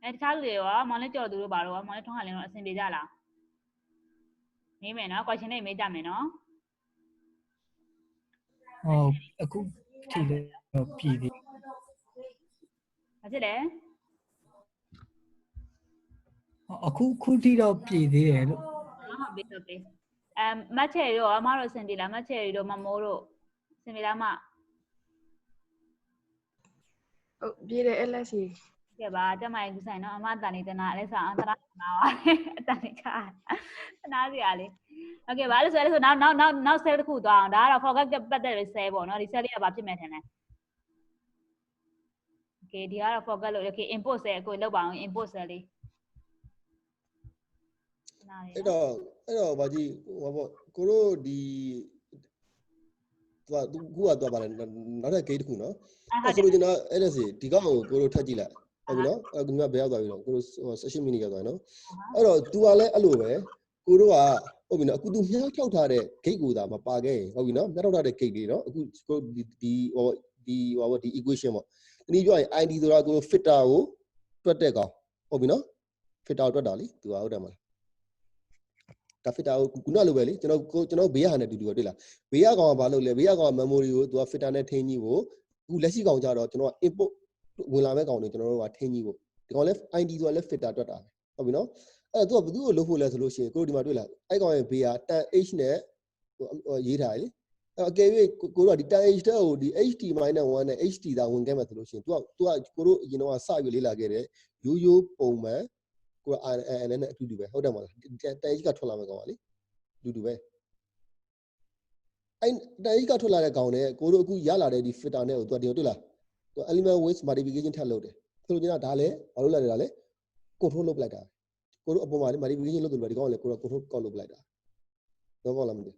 တခြားလူတွေရောမောင်လေးကြော်သူတို့ပါတော့မောင်လေးထုံးခါလင်းတော့အဆင်ပြေကြလားမေးမယ်နော် question တွေမေးကြမယ်နော်အခုထိလည်းပြည်သေးဘာဖြစ်လဲအခုထိတော့ပြည်သေးတယ်လို့ဟုတ်ပြီဟုတ်ပြီမတ်ချယ်ရောအမတို့အဆင်ပြေလားမတ်ချယ်တို့မမိုးတို့အဆင်ပြေလားမဟုတ်ပြေးတယ် LSC ကဲပါတမိုင်ကူဆိုင်နော်အမတန်နေတနာလည်းဆောင်အတရာနာပါအတန်နေချာနားစီရလေโอเคပါလို့ဆိုနောက် cell တစ်ခုသွားအောင်ဒါကတော့ forget ပတ်သက်တဲ့ cell ပေါ့နော်ဒီ cell လေးကဘာဖြစ်မယ်ထင်လဲโอเคဒီကတော့ forget လို့ okay import cell ကိုလောက်ပါအောင် import cell လေးအဲ့တော့ဗာကြီးဟောပေါ့ကိုတို့ဒီသူခုကတော့ဗာလဲနောက်ထပ် gate တစ်ခုနော်အဲ့ဆိုလို့ကျွန်တော်အဲ့ဒါစီဒီကောင်ကိုတို့ထပ်ကြည့်လိုက်ဟုတ်ပြီနော်အဲ့ဒီမှာဘယ်ရောက်သွားပြီတော့ကိုတို့16 minute ရောက်သွားပြီနော်အဲ့တော့ तू ကလည်းအဲ့လိုပဲကိုတို့ကဟုတ်ပြီနော်အခု तू မြှောက်ထောက်ထားတဲ့ gate ကိုသာမပါခဲ့ရင်ဟုတ်ပြီနော်မြှောက်ထောက်ထားတဲ့ gate လေးနော်အခုကိုဒီ equation ပေါ့ဒီနေ့ပြောရင် id ဆိုတာကို filter ကိုတွက်တဲ့ကောင်ဟုတ်ပြီနော် filter ကိုတွက်တာလေ तू ဟုတ်တယ်မလားဒါ filter ကိုခုနလိုပဲလေကျွန်တော်ဘေးရဟာနဲ့တူတူပဲတွေ့လားဘေးရကောင်ကဘာလုပ်လဲဘေးရကောင်က memory ကို तू က filter နဲ့ထိန်းကြီးကိုအခုလက်ရှိကောင်ကြတော့ကျွန်တော်က input ဝင်လာမဲ့ကောင်တွေကျွန်တော်တို့ကထိန်းကြီးကိုဒီကောင်လဲ id ဆိုတာလဲ filter တွက်တာပဲဟုတ်ပြီနော်အဲ့တော့ तू ကဘယ်သူ့ကိုလုပ်ဖို့လဲဆိုလို့ရှိရင်ကိုတို့ဒီမှာတွေ့လားအဲ့ကောင်ရဲ့ဘေးက tan h နဲ့ရေးထားတယ်လေအဲ့အကယ်၍ကိုတို့ကဒီ tan h တဲ့ကိုဒီ ht-1 နဲ့ ht သာဝင်ခဲ့မယ်ဆိုလို့ရှိရင် तू ကကိုတို့အရင်တော့စပြီးလေ့လာခဲ့တယ်ရိုးပုံမှန်ကို RNN နဲ့အတူတူပဲဟုတ်တယ်မလားtan h ကထွက်လာမဲ့ကောင်ကလေအတူတူပဲအဲ့tan h ကထွက်လာတဲ့ကောင်နဲ့ကိုတို့အခုရလာတဲ့ဒီ filter နဲ့ကို तू ကတွေ့လားသူ element with modification ထပ်လုပ်တယ်ဆိုလို့ကျတော့ဒါလည်းဘာလို့လဲဒါလဲ control လုပ်ပလိုက်တာကိုတို့အပေါ်မှာ modification လုပ်တယ်လို့ဒီကောင်ကလည်းကိုတို့ control ကောက်လုပ်ပလိုက်တာတော့ပေါ့လားမသိ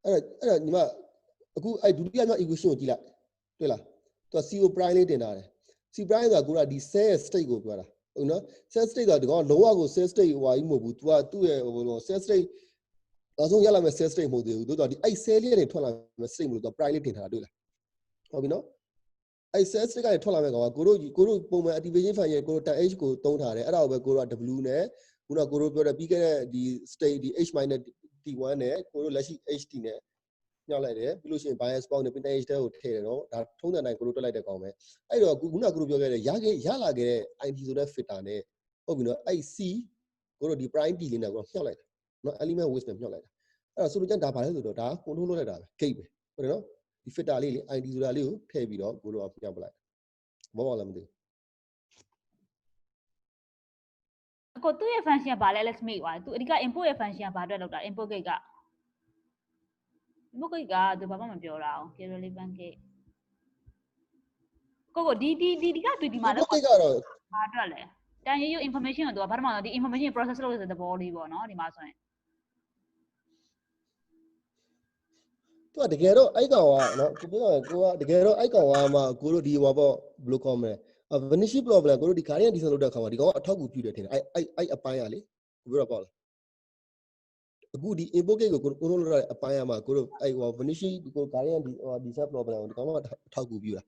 အဲ့ညီမအခုအဲ့ဒုတိယမြောက် equation ကိုကြည့်လိုက်တွေ့လားသူက CO prime လေးတင်ထားတယ် C prime ဆိုတာကိုကဒီ cell ရဲ့ state ကိုပြောတာဟုတ်နော် cell state ဆိုတာဒီကောင်လုံးဝကို cell state ဟိုဟာကြီးမဟုတ်ဘူး तू ကသူ့ရဲ့ဟို cell state နောက်ဆုံးရလာမဲ့ cell state မဟုတ်သေးဘူးတို့တော့ဒီအဲ့ cell လေးတွေထွက်လာမဲ့ state မလို့ तू prime လေးတင်ထားတာတွေ့လားဟုတ်ပြီနော်အဲ့ cell state ကနေထွက်လာမဲ့ကောင်ကကိုတို့ပုံမှန် activation file ရဲ့ကိုတို့ tan h ကိုသုံးထားတယ်အဲ့ဒါကိုပဲကိုတို့က w နဲ့ခုနကကိုတို့ပြောတဲ့ပြီးခဲ့တဲ့ဒီ state ဒီ h- t1 နဲ့ကိုတို့လက်ရှိ ht နဲ့ညှောက်လိုက်တယ်ပြီးလို့ရှိရင် bias bound နဲ့ tan h တဲ့ကိုထည့်တယ်နော်ဒါထုံးတဲ့တိုင်းကိုတို့တွက်လိုက်တဲ့ကောင်ပဲအဲ့တော့ခုနကကိုတို့ပြောခဲ့တဲ့ရလာခဲ့တဲ့ id ဆိုတဲ့ filter နဲ့ဟုတ်ပြီနော်အဲ့ c ကိုတို့ဒီ prime t လေးနဲ့ကိုတို့မြှောက်လိုက်တာနော် element width နဲ့မြှောက်လိုက်တာအဲ့တော့ဆိုလို့ကျန်ဒါဘာလဲဆိုတော့ဒါ control လုပ်လိုက်တာပဲ gate ပဲဟုတ်တယ်နော်ဒီ filter လေးလေ id ဆိုတာလေးကိုထည့်ပြီးတော့ကိုတို့ကမြှောက်ပလိုက်ဘောပါလားမသိဘူးကိုသူ့ရဲ့ function ဘာလဲ let's make သွားသူအဓိက import ရဲ့ function ဘာအတွက်လောက်တာ import gate က import gate ကသူဘာမှမပြောတာအောင် relevant gate ကိုဒီမှာလောက် gate ကတော့ဘာအတွက်လဲတန်ရိုး information ကိုသူကဘာမှမပြောဒီ information process လုပ်တဲ့သဘောလေးပေါ့နော်ဒီမှာဆိုရင်သူကတကယ်တော့အဲ့ကောင်ကနော်ကိုပြောရကိုကတကယ်တော့အဲ့ကောင်ကမှကိုတို့ဒီဟိုပေါ့ဘယ်လိုခေါ်မလဲvanishing problem ကိုတို့ဒီ guardian design လုပ်တဲ့အခါမှာဒီကောင်ကအထောက်အကူပြုတယ်ထင်တယ်အဲ့အပိုင်းရလေကိုပြောတော့ပေါ့လားအခုဒီ import gate ကိုကိုတို့လုပ်တဲ့အပိုင်းရမှာကိုတို့အဲ့ဟို vanishing ကို guardian design problem ကိုဒီကောင်ကအထောက်အကူပြုတာ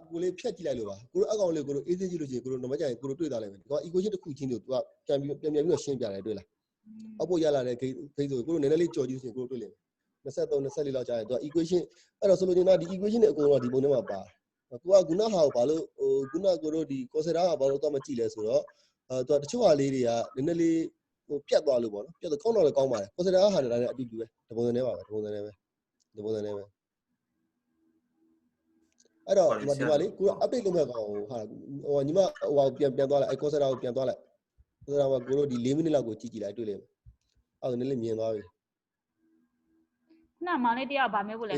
ကိုလေးဖြတ်ကြည့်လိုက်လို့ပါကိုတို့အကောင်လေးကိုတို့အေးသေးကြည့်လို့ရှိရင်ကိုတို့နံပါတ်ကြရင်ကိုတို့တွေ့သွားလိမ့်မယ်ဒီကောင် equation တစ်ခုချင်းတို့သူကပြန်ပြီးတော့ရှင်းပြတယ်တွေ့လားအောက်ပို့ရလာတဲ့ gate ဆိုကိုတို့နည်းနည်းလေးကြော်ကြည့်လို့ရှိရင်ကိုတို့တွေ့လိမ့်မယ်23 24လောက်ကြာရင်သူက equation အဲ့တော့ဆိုလို့ချင်းတော့ဒီ equation တွေအကုန်လုံးကဒီပုံထဲမှာပါကိုကခုနဟာကိုဘာလို့ခုနကိုတို့ဒီ consider ကဘာလို့တော့မကြည့်လဲဆိုတော့သူကတချို့ဟာလေးတွေကနည်းနည်းလေးဟိုပြတ်သွားလို့ပေါ့နော်ပြတ်တော့ကောင်းတော့လည်းကောင်းပါတယ် consider ဟာလည်းဒါနဲ့အတူတူပဲဒီပုံစံနဲ့ပါပဲဒီပုံစံနဲ့ပဲအဲ့တော့ဒီမှာလေကိုက update လုပ်မဲ့ကောင်ဟာဟိုညီမဟိုပြန်သွားလိုက်အဲ့ consider ကိုပြန်သွားလိုက် consider မှာကိုတို့ဒီ4မိနစ်လောက်ကိုကြည့်လိုက်တွေ့လိမ့်မယ်အဲ့ဒါနည်းနည်းမြင်သွားပြီခုနမောင်လေးတယောက်ဗာမေးဖို့လဲ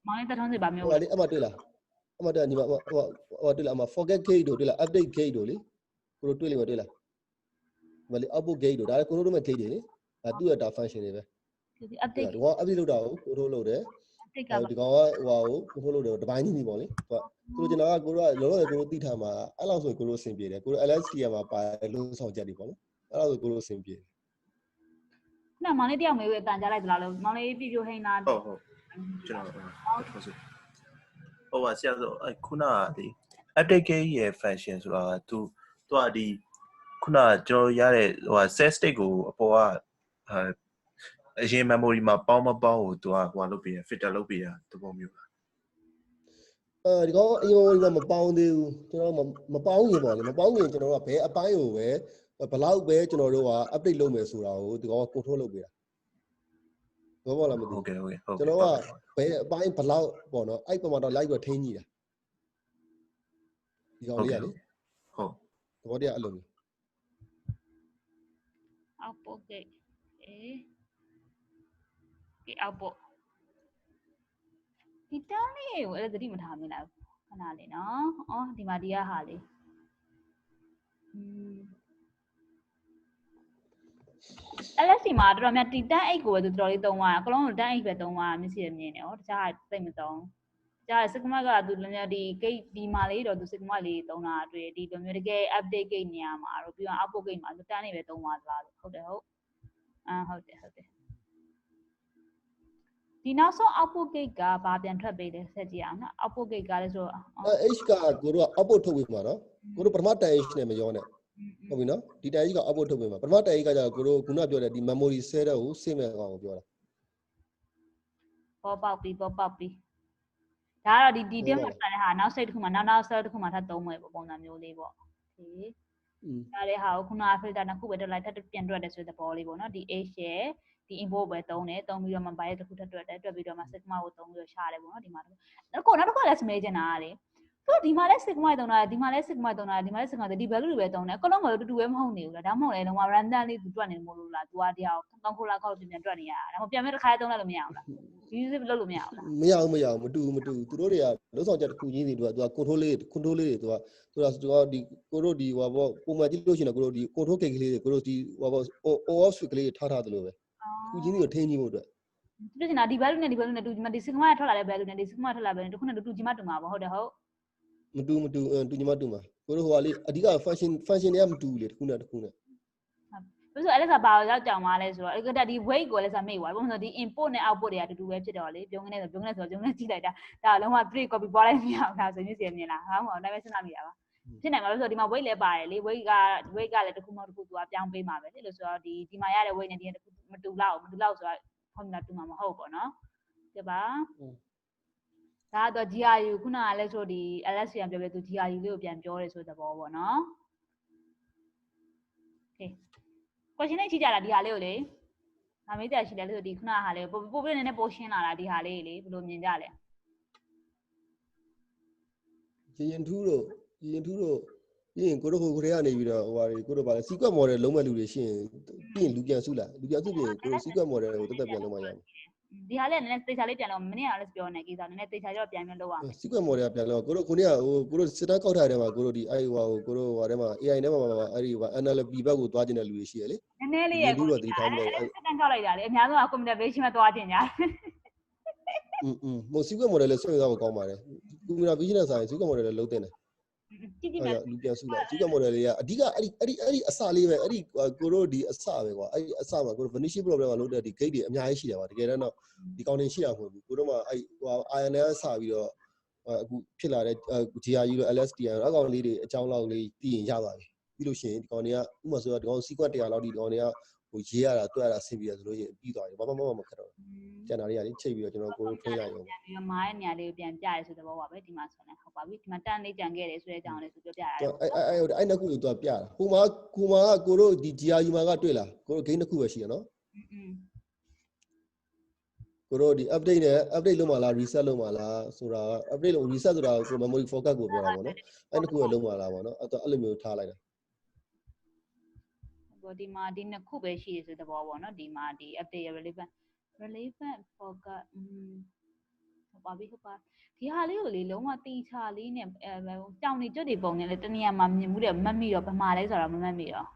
မောင်လေးတစ်ထုံးစီပါမျိုး ဟိုလေအမတွေ့လားအမတွေ့ညီမဟိုတွေ့လားအမ forget gate တို့တွေ့လား update gate တို့လေကိုတို့တွေ့လိမ့်မယ်တွေ့လားမလေး output gate တို့ဒါလည်းကိုတို့မဲ့ gate တွေလေအဲသူ့ရဲ့ဒါ function တွေပဲ ဒီ update ဒီကောင် update လုပ်တာကိုကိုတို့လုပ်တယ် update က ဒီကောင်ကဟိုဟာကိုကိုတို့လုပ်တယ်တပိုင်းကြီးပေါ့လေသူတို့ကျွန်တော်ကကိုတို့ကလောလောဆယ်ကိုတို့သိထားမှာအဲ့လောက်ဆိုကိုတို့အဆင်ပြေတယ်ကိုတို့ Lstm မှာပါလို့ဆောင်ချက်တွေပေါ့နော်အဲ့လောက်ဆိုကိုတို့အဆင်ပြေတယ်ခုနမောင်လေးတယောက်မေးဝေးအတန်ကြားလိုက်သလားလို့မောင်လေးပြပြဟိန်းလားဟုတ်ကျွန်တော်ဟုတ်ဆိုဟိုပါဆရာဆိုခုနကဒီ update key ရဲ့ function ဆိုတာသူကဒီခုနကျွန်တော်ရတဲ့ဟို set state ကိုအပေါ်ကအရင် memory မှာပေါင်းမပေါင်းကိုသူကဟိုလုပ်ပေးရ filter လုပ်ပေးရသဘောမျိုးလားဒီကောင်အရင်ကမပေါင်းသေးဘူးကျွန်တော်မပေါင်းရင်ပေါ့လေမပေါင်းရင်ကျွန်တော်တို့ကဘယ်အပိုင်းကိုပဲဘလောက်ပဲကျွန်တော်တို့က update လုပ်မယ်ဆိုတာကိုဒီကောင်က control လုပ်ပေးတာဘောဘောလားမသိဘူးဟုတ်ကဲ့ကျွန်တော်ကဘယ်အပိုင်းဘလောက်ပေါ့နော်အဲ့ပုံမှာတော့ live ပဲထိန်းကြည့်တာဒီကောင်လေးကလေဟုတ်သဘောတရားအဲ့လိုမျိုးအောက်ပို့ကိတ်ကဲအောက်ပို့ဒီတန်းလေးကိုအဲ့ဒါသတိမထားမိလားခဏလေးနော်အော်ဒီမှာဒီကဟာလေးLSC မှာတော်တော်များတီတန်း8ကိုပဲသူတော်တော်လေးသုံးသွားတာအကလုံးတန်း8ပဲသုံးသွားတာမရှိရမြင်တယ်ဟောတခြားသိမသုံးတခြားစစ်ကမတ်ကသူလည်းများဒီဂိတ်ဒီမှာလေးတော့သူစစ်ကမတ်လေးသုံးတာတွေ့ဒီလိုမျိုးတကယ် update ဂိတ်နေရာမှာတော့ပြီးတော့ output ဂိတ်မှာသူတန်းလေးပဲသုံးသွားသလားဟုတ်တယ်ဟုတ်ဟုတ်တယ်ဒီနောက်ဆုံး output gate ကဘာပြန်ထွက်ပေးလဲဆက်ကြည့်အောင်နော် output gate ကလည်းဆိုH ကကိုတို့က output ထုတ်ပေးမှာနော်ကိုတို့ပထမတန် H နဲ့မရောနဲ့ဟုတ်ပြီနော်ဒီတန် H က output ထုတ်ပေးမှာပထမတန် H ကကျတော့ကိုတို့ခုနပြောတဲ့ဒီ memory cell တဲ့ကိုစိတ်မဲ့ကောင်ကိုပြောတာပေါ်ပေါက်ပြီးဒါကတော့ဒီတင်းမှာထားတဲ့ဟာနောက် state တစ်ခုမှာနောက် cell တစ်ခုမှာထပ်သုံးမယ်ပုံစံမျိုးလေးပေါ့ဒီဒါတဲ့ဟာကိုခုန filter နှစ်ခုပဲတက်လိုက်ထပ်ပြန်တွက်တယ်ဆိုတဲ့သဘောလေးပေါ့နော်ဒီ H ရဲ့ဒီ import ပဲသုံးတယ်သုံးပြီးတော့မှ bias တစ်ခုထပ်တွက်ပြီးတော့မှ sigma ကိုသုံးပြီးတော့ရှာတယ်ပေါ့နော်ဒီမှာနောက်တစ်ခုလည်းစမေးချင်တာကလေသူဒီမှာလည်း sigma သုံးတာဒီမှာလည်း sigma သုံးတာဒီမှာလည်း sigma ဒီ value တွေပဲသုံးတယ်အကုန်လုံးကတူတူပဲမဟုတ်နေဘူးလားဒါမှမဟုတ်လေလုံးဝ random လေးသူတွက်နေမို့လို့လားသူကတရားတောင်းခိုးလားခောက်ပြန်တွက်နေရတာဒါမှပြန်မဲ့တစ်ခါသုံးလိုက်လို့မရဘူးလား use လုပ်လို့မရဘူးလားမရဘူးမတူသူတို့တွေကလုံးဆောင်ချက်တစ်ခုချင်းစီသူက control လေးတွေသူကဒီကိုတို့ဒီဟိုပေါ့ပုံမှန်ကြည့်လို့ရှိရင်ကိုတို့ဒီ control gate ကလေးတွေကိုတို့ဒီဟိုပေါ့ on off switch ကလေးထားတယ်လို့ပဲခုချင်းစီကိုထိန်းကြည့်ဖို့အတွက်သူတို့ကဒီ value နဲ့ဒီ value နဲ့တူဒီ sigma ရထွက်လာတဲ့ value နဲ့ဒီ sigma ထွက်လာတဲ့ value တစ်ခုနဲ့တူညီမှတူမှာပေါ့ဟုတ်တယ်ဟုတ်မတူညီမှတူမှာကိုတို့ဟိုကလေအဓိက function တွေကမတူဘူးလေတစ်ခုနဲ့တစ်ခုနဲ့ဆိုတော့အဲ့ဒါဘာရောက်ကြောင်ပါလဲဆိုတော့အဲ့ကဒီ weight ကိုလည်းစမေ့သွားပုံစံဒီ input နဲ့ output တွေကအတူတူပဲဖြစ်တော့လေပြုံးနေဆိုပြုံးနေကြည့်လိုက်တာဒါလုံးဝ 3 copy ပွားလိုက်မရအောင်ဒါဆိုရင်စီမြင်လားဟာမဟုတ်ဒါပဲစဉ်းစားမိတာပါဖြစ်နိုင်မှာလို့ဆိုတော့ဒီမှာ weight လည်းပါတယ်လေ weight ကလည်းတစ်ခုမဟုတ်တစ်ခုသူကပြောင်းပေးမှာပဲလေလို့ဆိုတော့ဒီမှာရတဲ့ weight နဲ့ဒီတစ်ခုမတူလောက်ဆိုတော့ formula တူမှာမဟုတ်ပေါ့နော်ကြပါဒါတော့ GRU ခုနကလည်းဆိုဒီ Lstm ပြောပြသူ GRU လေးကိုပြန်ပြောတယ်ဆိုတဲ့သဘောပေါ့နော် okay question နဲ့ချိန်ကြတာဒီဟာလေးကိုလေငါမေးကြရှိတယ်လို့ဆိုဒီခုနကဟာလေးကိုပို့ပြီးနည်းနည်းပို့ရှင်းလာတာဒီဟာလေးလေဘယ်လိုမြင်ကြလဲရင်ထူးတို့ပြီးရင်ကိုတို့ကိုထဲကနေပြီးတော့ဟိုဟာကိုတို့ဗာလဲ sequence model လုံးမဲ့လူတွေရှိရင်ပြီးရင်လူပြန်စုပြီးရင်ကိုတို့ sequence model ကိုတက်ပြန်လုံးမှရမယ်ဒီဟာလေးနည်းနည်းသေချာလေးပြန်လို့မနေ့ကလည်းပြောနေကိစ္စနည်းနည်းသေချာကြောပြန်ပြန်လုပ်ရမယ် sequence model ပြန်လို့ကိုတို့ကိုတို့စစ်တမ်းကောက်ထားတဲ့မှာကိုတို့ဒီအဲ့ဟိုကိုတို့ဟိုထဲမှာ AI ထဲမှာအဲ့ဒီဟို NLP ဘက်ကိုသွားကျင်တဲ့လူတွေရှိရလေနည်းနည်းလေးရကိုဒီထားမယ်အဲ့စစ်တမ်းကောက်လိုက်တာလေအများဆုံးက computer vision မှာသွားကျင်ကြမို့ sequence model လည်းဆွဲရအောင်ကောင်းပါတယ် computer vision နဲ့ဆိုင် sequence model လည်းလုံးတင်တယ်ကြည့်မယ်လူပြန်စုလိုက် sequence model လေးကအဓိကအဲ့ဒီအစလေးပဲအဲ့ဒီကိုတို့ဒီအစပဲကွာအဲ့ဒီအစမှာကိုတို့ vanishing problem မှာလုပ်တဲ့ဒီ gate တွေအများကြီးရှိတယ်ပါတကယ်တော့ဒီကောင်တွေရှိတာမဟုတ်ဘူးကိုတို့မှအဲ့ဟို RNN စပြီးတော့အခုဖြစ်လာတဲ့ GRU တို့ Lstm အကောင်လေးတွေအကြောင်းလောက်လေးသိရင်ရပါပြီပြီးလို့ရှိရင်ဒီကောင်တွေကဥပမာဆိုတော့ဒီကောင် sequence 100လောက်ဒီကောင်တွေကဟိုရေးရတာတွက်ရတာဆင်ပြီးရဆိုလို့ရှိရင်ပြီးသွားပြီဘာမှမခက်တော့ကျန်တာတွေကလေချိန်ပြီးတော့ကျွန်တော်ကိုတို့ထွေးရအောင်ပြန်ပြီးတော့မားတဲ့နေရာလေးကိုပြန်ပြရဲဆိုတဲ့ဘောပါပဲဒီမှာဆိုရင်ဟုတ်ပါပြီဒီမှာတန်းလေးကြံခဲ့တယ်ဆိုတဲ့အကြောင်းလေးသူပြောပြရတယ်အဲ့နှစ်ခုကိုသူကပြတာဟိုမှာကိုတို့ဒီ GRU မှာကတွေ့လားကိုတို့ game နှစ်ခုပဲရှိရနော်ကိုတို့ဒီ update နဲ့ update လုပ်မှလား reset လုပ်မှလားဆိုတာ update လုပ် reset ဆိုတာကို memory format ကိုပြောတာပေါ့နော်အဲ့နှစ်ခုကလုံးမှလားပေါ့နော်အဲ့လိုမျိုးထားလိုက်တာဒီမှာဒီနှစ်ခုပဲရှိတယ်ဆိုတဲ့ဘောပေါ့နော်ဒီမှာဒီ update relevant format ပါပြီဟုတ်ပါဒီဟာလေးကိုလေလုံးဝတီချာလေးနဲ့ကြောင်နေကျွတ်တွေပုံနဲ့လေတနေရာမှာမြင်မှုတယ်မတ်မိတော့ဗမာလဲဆိုတော့မမတ်မိတော့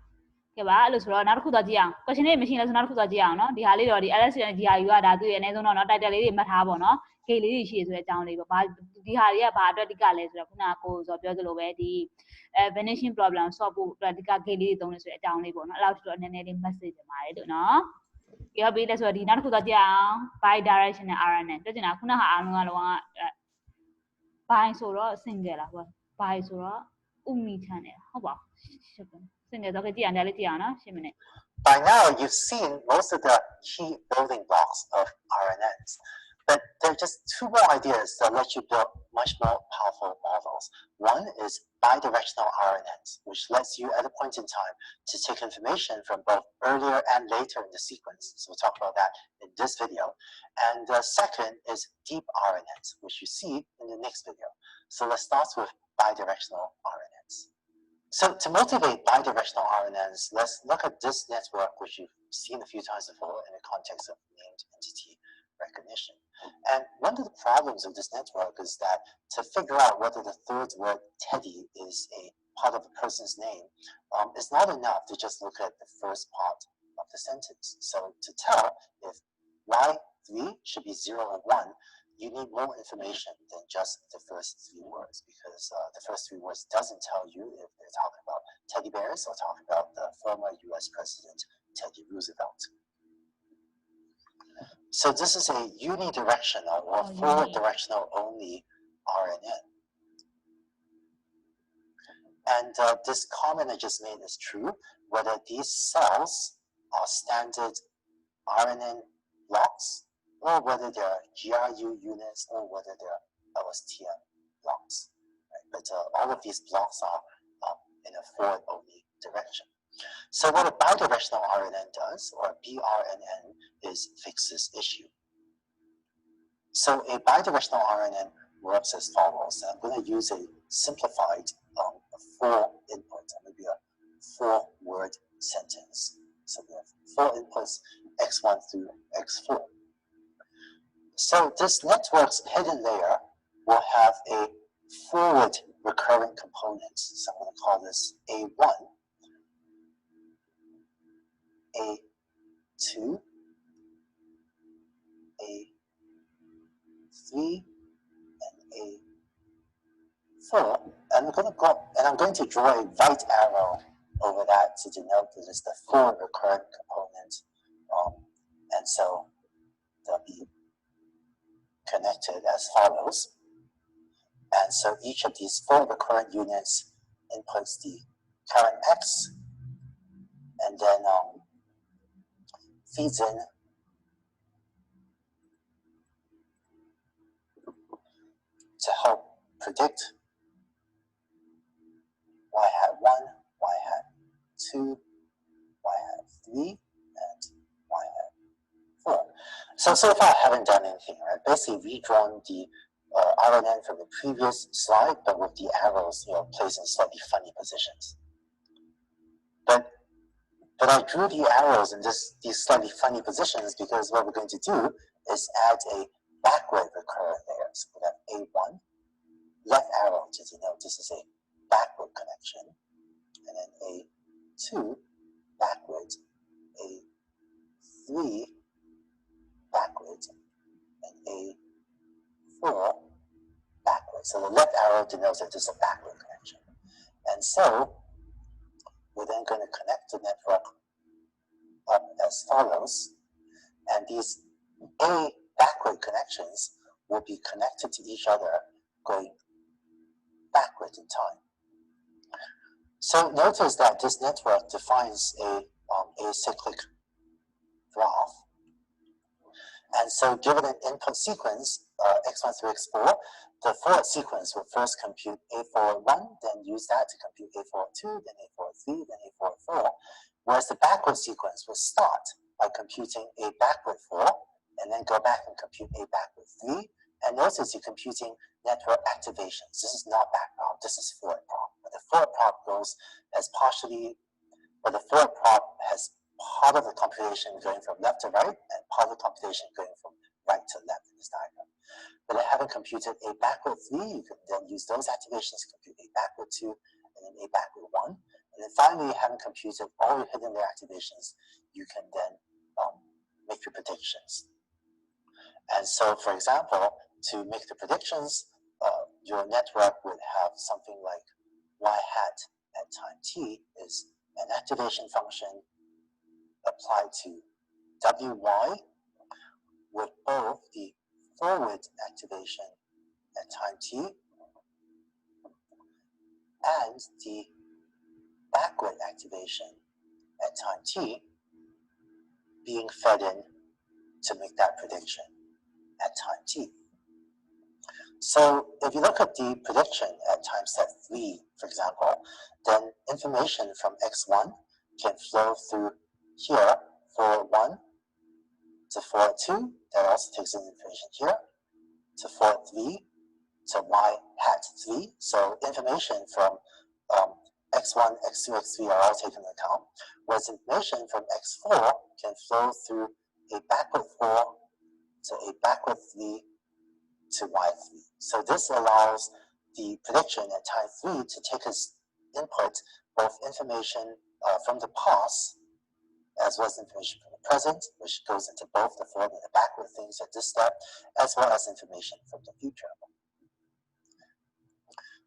ကဲပါအဲ့လိုဆိုတော့နောက်တစ်ခုတော့ကြည့်အောင် question လေးမရှိလဲဆိုနောက်တစ်ခုတော့ကြည့်အောင်နော်ဒီဟာလေးတော့ဒီ Lstm GRU ကဒါသူ့ရဲ့အနည်းဆုံးတော့ title လေးတွေမှတ်ထားပါတော့ဂိတ်လေးတွေရှိရဆိုတဲ့အကြောင်းလေးပေါ့ဘာဒီဟာတွေကဘာအတွက်အဓိကလဲဆိုတော့ခုနကကိုဆိုပြောသလိုပဲဒီvanishing problem solve ဖို့အတွက်အဓိကဂိတ်လေးတွေသုံးလို့ဆိုတဲ့အကြောင်းလေးပေါ့နော်အဲ့လောက်တော့နည်းနည်းလေး message တင်ပါတယ်လို့နော်ပြောပြီးလဲဆိုတော့ဒီနောက်တစ်ခုတော့ကြည့်အောင် Bi-Directional RNN ပြောချင်တာခုနကအားလုံးကbi ဆိုတော့ single လားဟုတ်ပါ bi ဆိုတော့ omni-channel ဟုတ်ပါsingle တော့ကြည့်အောင်ဒါလေးကြည့်အောင်နော်10 minutes By now, you've seen most of the key building blocks of RNNs, but there are just two more ideas that let you build much more powerful models. One is bidirectional RNNs, which lets you at a point in time to take information from both earlier and later in the sequence. So we'll talk about that in this video. And the second is deep RNNs, which you see in the next video. So let's start with bidirectional RNNs. So to motivate bidirectional RNNs, let's look at this network, which you've seen a few times before in the context of named entity recognition. And one of the problems of this network is that to figure out whether the third word Teddy is a part of a person's name, it's not enough to just look at the first part of the sentence. So to tell if Y3 should be 0 or 1, you need more information than just the first 3 words, because the first 3 words doesn't tell you if they're talking about teddy bears or talking about the former US President Teddy Roosevelt. So this is a unidirectional or forward directional only RNN. And this comment I just made is true, whether these cells are standard RNN blocks, or whether they're GRU units, or whether they're Lstm blocks. Right? But all of these blocks are in a forward-only direction. So what a bidirectional RNN does, or a BRNN, is fix this issue. So a bidirectional RNN works as follows. I'm going to use a simplified 4-input, maybe a 4-word sentence. So we have 4 inputs, x1 through x4. So this network's hidden layer will have a forward recurrent component. So I'm going to call this A1, A2, A3, and A4. And I'm going to draw a right arrow over that to denote that it's the forward recurrent component. And so they'll be connected as follows. And so each of these 4 recurrent units inputs the current x, and then feeds in to help predict y hat 1, y hat 2, y hat 3, and y hat 4. So far I haven't done anything, right? Basically redrawn the RNN from the previous slide, but with the arrows, placed in slightly funny positions. But I drew the arrows in these slightly funny positions because what we're going to do is add a backward recurrent layer. So we have A1, left arrow to denote this is a backward connection, and then A2, backwards, A3, backwards, and A4, backwards. So the left arrow denotes that this is a backward connection. And so we're then going to connect the network up as follows. And these A backward connections will be connected to each other going backwards in time. So notice that this network defines a acyclic graph. And so given an input sequence, x1 through x4, the forward sequence will first compute A41, then use that to compute A42, then A43, then A44. Whereas the backward sequence will start by computing A backward 4, and then go back and compute A backward 3. And notice you're computing network activations. This is not back prop, this is forward prop. But the forward prop goes as part of the computation going from left to right, and part of the computation going from right to left in this diagram. But then having computed a backward 3, you can then use those activations to compute a backward 2 and then a backward 1. And then finally, having computed all your hidden layer activations, you can then make your predictions. And so, for example, to make the predictions, your network would have something like y hat at time t is an activation function applied to wy with both the forward activation at time t and the backward activation at time t being fed in to make that prediction at time t. So if you look at the prediction at time step 3, for example, then information from x1 can flow through here, forward 1 to forward 2, that also takes in information here, to forward 3 to y hat 3. So information from x1, x2, x3 are all taken into account, whereas information from x4 can flow through a backward 4 to a backward 3 to y3. So this allows the prediction at time 3 to take as input both information from the past as well as information from the present, which goes into both the forward and the backward things at this step, as well as information from the future.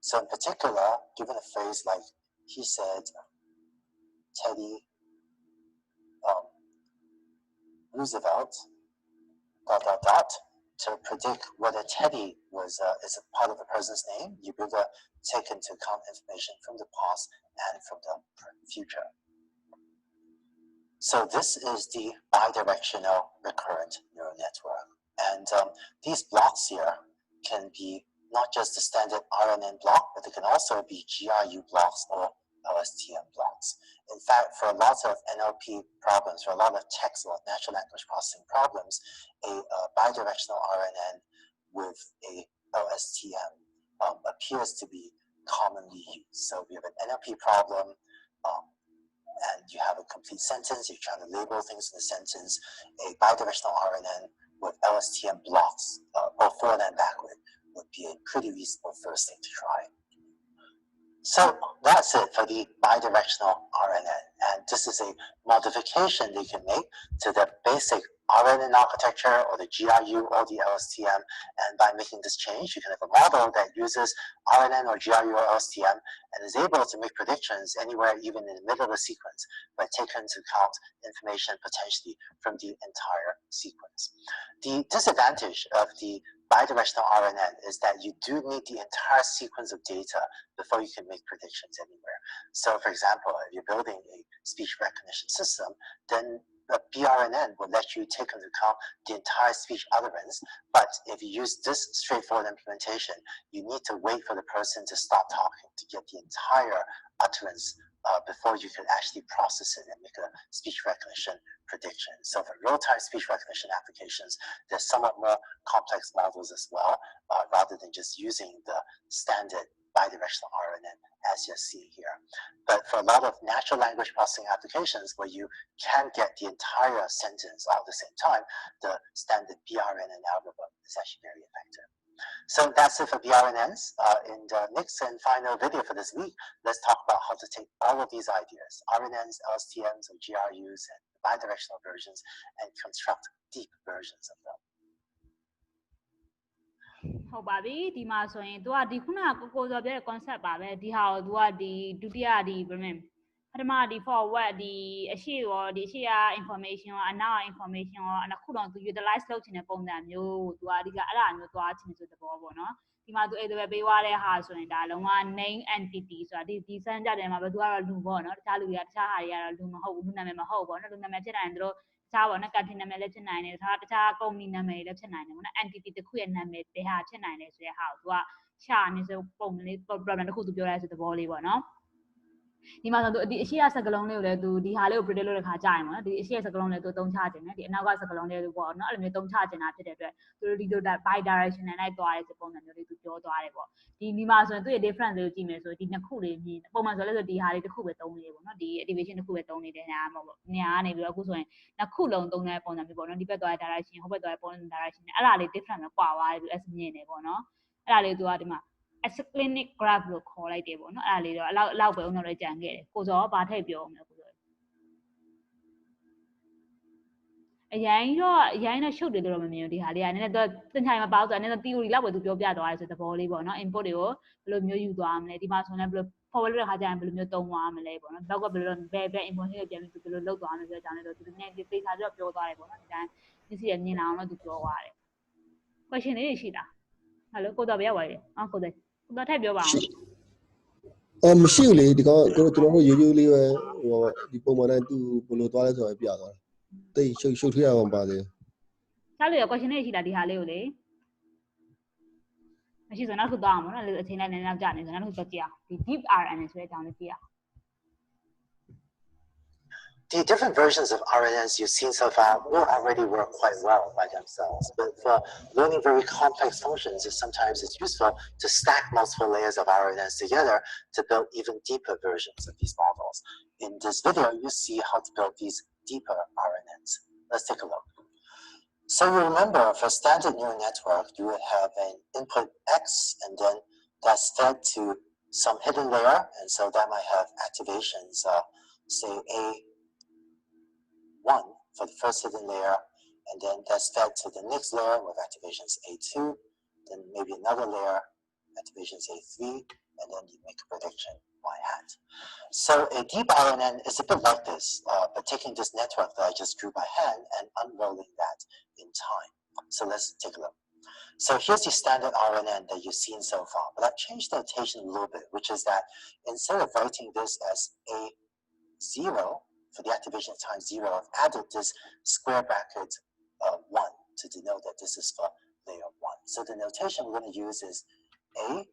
So in particular, given a phrase like, he said, Teddy Roosevelt, ... to predict whether Teddy was is a part of a person's name, you would take into account information from the past and from the future. So this is the bidirectional recurrent neural network. And these blocks here can be not just the standard RNN block, but they can also be GRU blocks or Lstm blocks. In fact, for a lot of NLP problems, for a lot of text or natural language processing problems, a bidirectional RNN with a Lstm appears to be commonly used. So we have an NLP problem, and you have a complete sentence, you're trying to label things in the sentence, a bidirectional RNN with Lstm blocks, both forward and backward, would be a pretty reasonable first thing to try. So that's it for the bidirectional RNN, and this is a modification they can make to the basic RNN architecture or the GRU or the Lstm, and by making this change, you can have a model that uses RNN or GRU or Lstm and is able to make predictions anywhere, even in the middle of a sequence, by taking into account information potentially from the entire sequence. The disadvantage of the bidirectional RNN is that you do need the entire sequence of data before you can make predictions anywhere. So for example, if you're building a speech recognition system, then the BRNN will let you take into account the entire speech utterance, but if you use this straightforward implementation, you need to wait for the person to stop talking to get the entire utterance before you can actually process it and make a speech recognition prediction. So for real-time speech recognition applications, there's somewhat more complex models as well, rather than just using the standard bidirectional RNN as you're seeing here. But for a lot of natural language processing applications where you can get the entire sentence all at the same time, the standard BRNN algorithm is actually very effective. So that's it for BRNNs. In the next and final video for this week, let's talk about how to take all of these ideas, RNNs, LSTMs, or GRUs, and bidirectional versions, and construct deep versions of them. ဟုတ်ပါပြီဒီမှာဆိုရင်သူကဒီခုနကကိုစောပြောတဲ့ concept ပါပဲဒီဟာကိုသူကဒီဒုတိယဒီဘယ်လိုပထမဒီ forward ဒီအရှိရောဒီအရှိရ information ရောအနောက် information ရောအခုတော့သူ utilize လုပ်ချင်တဲ့ပုံစံမျိုးသူကဒီကအဲ့ဒါမျိုးသွားချင်ဆိုတဲ့ဘောပေါ့နော်ဒီမှာသူအဲ့ဒါပဲပေးသွားတဲ့ဟာဆိုရင်ဒါလုံးဝ name entity ဆိုတာဒီစမ်းကြတယ်မှာပဲသူကတော့လူပေါ့နော်တခြားလူတွေကတခြားဟာတွေကတော့လူမဟုတ်ဘူးလူနာမည်မဟုတ်ပေါ့နော်လူနာမည်ဖြစ်နိုင်တယ်သူတို့တခြားပေါ့နော် country နာမည်လည်းဖြစ်နိုင်တယ်တခြား company နာမည်လည်းဖြစ်နိုင်တယ်ပေါ့နော် entity တစ်ခုရဲ့နာမည်ဘယ်ဟာဖြစ်နိုင်လဲဆိုတဲ့ဟာကိုသူကရှာနေဆိုပုံလေး problem တစ်ခုသူပြောရဲဆိုတဲ့ဘောလေးပေါ့နော် ဒီမှာဆိုသူဒီအရှိရစကလုံးလေးကိုလည်းသူဒီဟာလေးကို predict လုပ်တဲ့ခါကြာရင်ပေါ့နော်ဒီအရှိရစကလုံးလေးသူသုံးချခြင်းနဲ့ဒီအနောက်ကစကလုံးလေးသူပေါ့နော်အဲ့လိုမျိုးသုံးချခြင်းတာဖြစ်တဲ့အတွက်သူတို့ဒီလို bi-directional နဲ့တွားတဲ့ပုံစံမျိုးလေးသူပြောသွားတယ်ပေါ့ဒီမှာဆိုရင်သူ့ရဲ့ difference လေးကိုကြည့်မယ်ဆိုဒီနှစ်ခုလေးမြင်ပုံမှန်ဆိုလဲဆိုဒီဟာလေးတစ်ခုပဲသုံးနေတယ်ပေါ့နော်ဒီ activation တစ်ခုပဲသုံးနေတယ်ညာမှာပေါ့ညာကနေပြီးတော့အခုဆိုရင်နှစ်ခုလုံးသုံးတဲ့ပုံစံမျိုးပေါ့နော်ဒီဘက်သွားတဲ့ direction ဟိုဘက်သွားတဲ့ပုံစံ direction နဲ့အဲ့ဒါလေး different ပဲကွာသွားတယ်သူ S မြင်တယ်ပေါ့နော်အဲ့ဒါလေးသူကဒီမှာClinic graph လို့ခေါ်လိုက်တယ်ပေါ့နော်အဲ့ဒါလေးတော့အလောက်ပဲဦးတော့လည်းကြံခဲ့တယ်ကိုစောဘာထည့်ပြောအောင်လဲကိုစောအရင်တော့ရှုပ်တယ်လို့တော့မမြင်ဘူးဒီဟာလေးကနည်းနည်းတော့သင်္ချိုင်မပေါက်ဆိုတော့နည်းနည်း theory လောက်ပဲသူပြောပြသွားတယ်ဆိုတဲ့သဘောလေးပေါ့နော် input တွေကိုဘယ်လိုမျိုးယူသွားမလဲဒီမှာဆိုရင်ဘယ်လို forward လုပ်တဲ့ခါကျရင်ဘယ်လိုမျိုးသုံးသွားမလဲပေါ့နော်နောက်ကဘယ်လိုဘယ် information တွေပြန်ပြီးဘယ်လိုလုပ်သွားမလဲဆိုတဲ့အကြောင်းလေးတော့သူနည်းနည်းသေချာပြီးတော့ပြောသွားတယ်ပေါ့နော်ဒီတိုင်းသိစီရမြင်လာအောင်တော့သူပြောသွားတယ် question လေးတွေရှိတာဟယ်လိုကိုတော်ပြရပါလေကိုတော်ထည့်ပြောပါအောင်မရှိဘူးလေဒီကောင်ကျွန်တော်တို့ရိုးရိုးလေးပဲဟိုဒီပုံမှန်တိုင်းသူဘယ်လိုသွားလဲဆိုတော့ပြသွားတယ်တိတ်ရှုပ်ထွေးရအောင်ပါသေးဆက်လို့ရ question လေးရှိတာဒီဟာလေးကိုလေမရှိဆိုနောက်တစ်ခုသွားအောင်နော်အချိန်နဲ့နည်းနည်းကြာနေဆိုနောက်တစ်ခုကြည့်အောင်ဒီ deep RNN ဆိုတဲ့အကြောင်းလေးကြည့်အောင် The different versions of RNNs you've seen so far will already work quite well by themselves, but for learning very complex functions, sometimes it's useful to stack multiple layers of RNNs together to build even deeper versions of these models. In this video, you see how to build these deeper RNNs. Let's take a look. So you remember, for standard neural network, you would have an input X, and then that's fed to some hidden layer, and so that might have activations, say A1 for the first hidden layer, and then that's fed to the next layer with activations A2, then maybe another layer, activations A3, and then you make a prediction Y hat. So a deep RNN is a bit like this, but taking this network that I just drew by hand and unrolling that in time. So let's take a look. So here's the standard RNN that you've seen so far, but I've changed the notation a little bit, which is that instead of writing this as A0 for the activation time 0, I've added this square bracket 1 to denote that this is for layer 1. So the notation we're going to use is A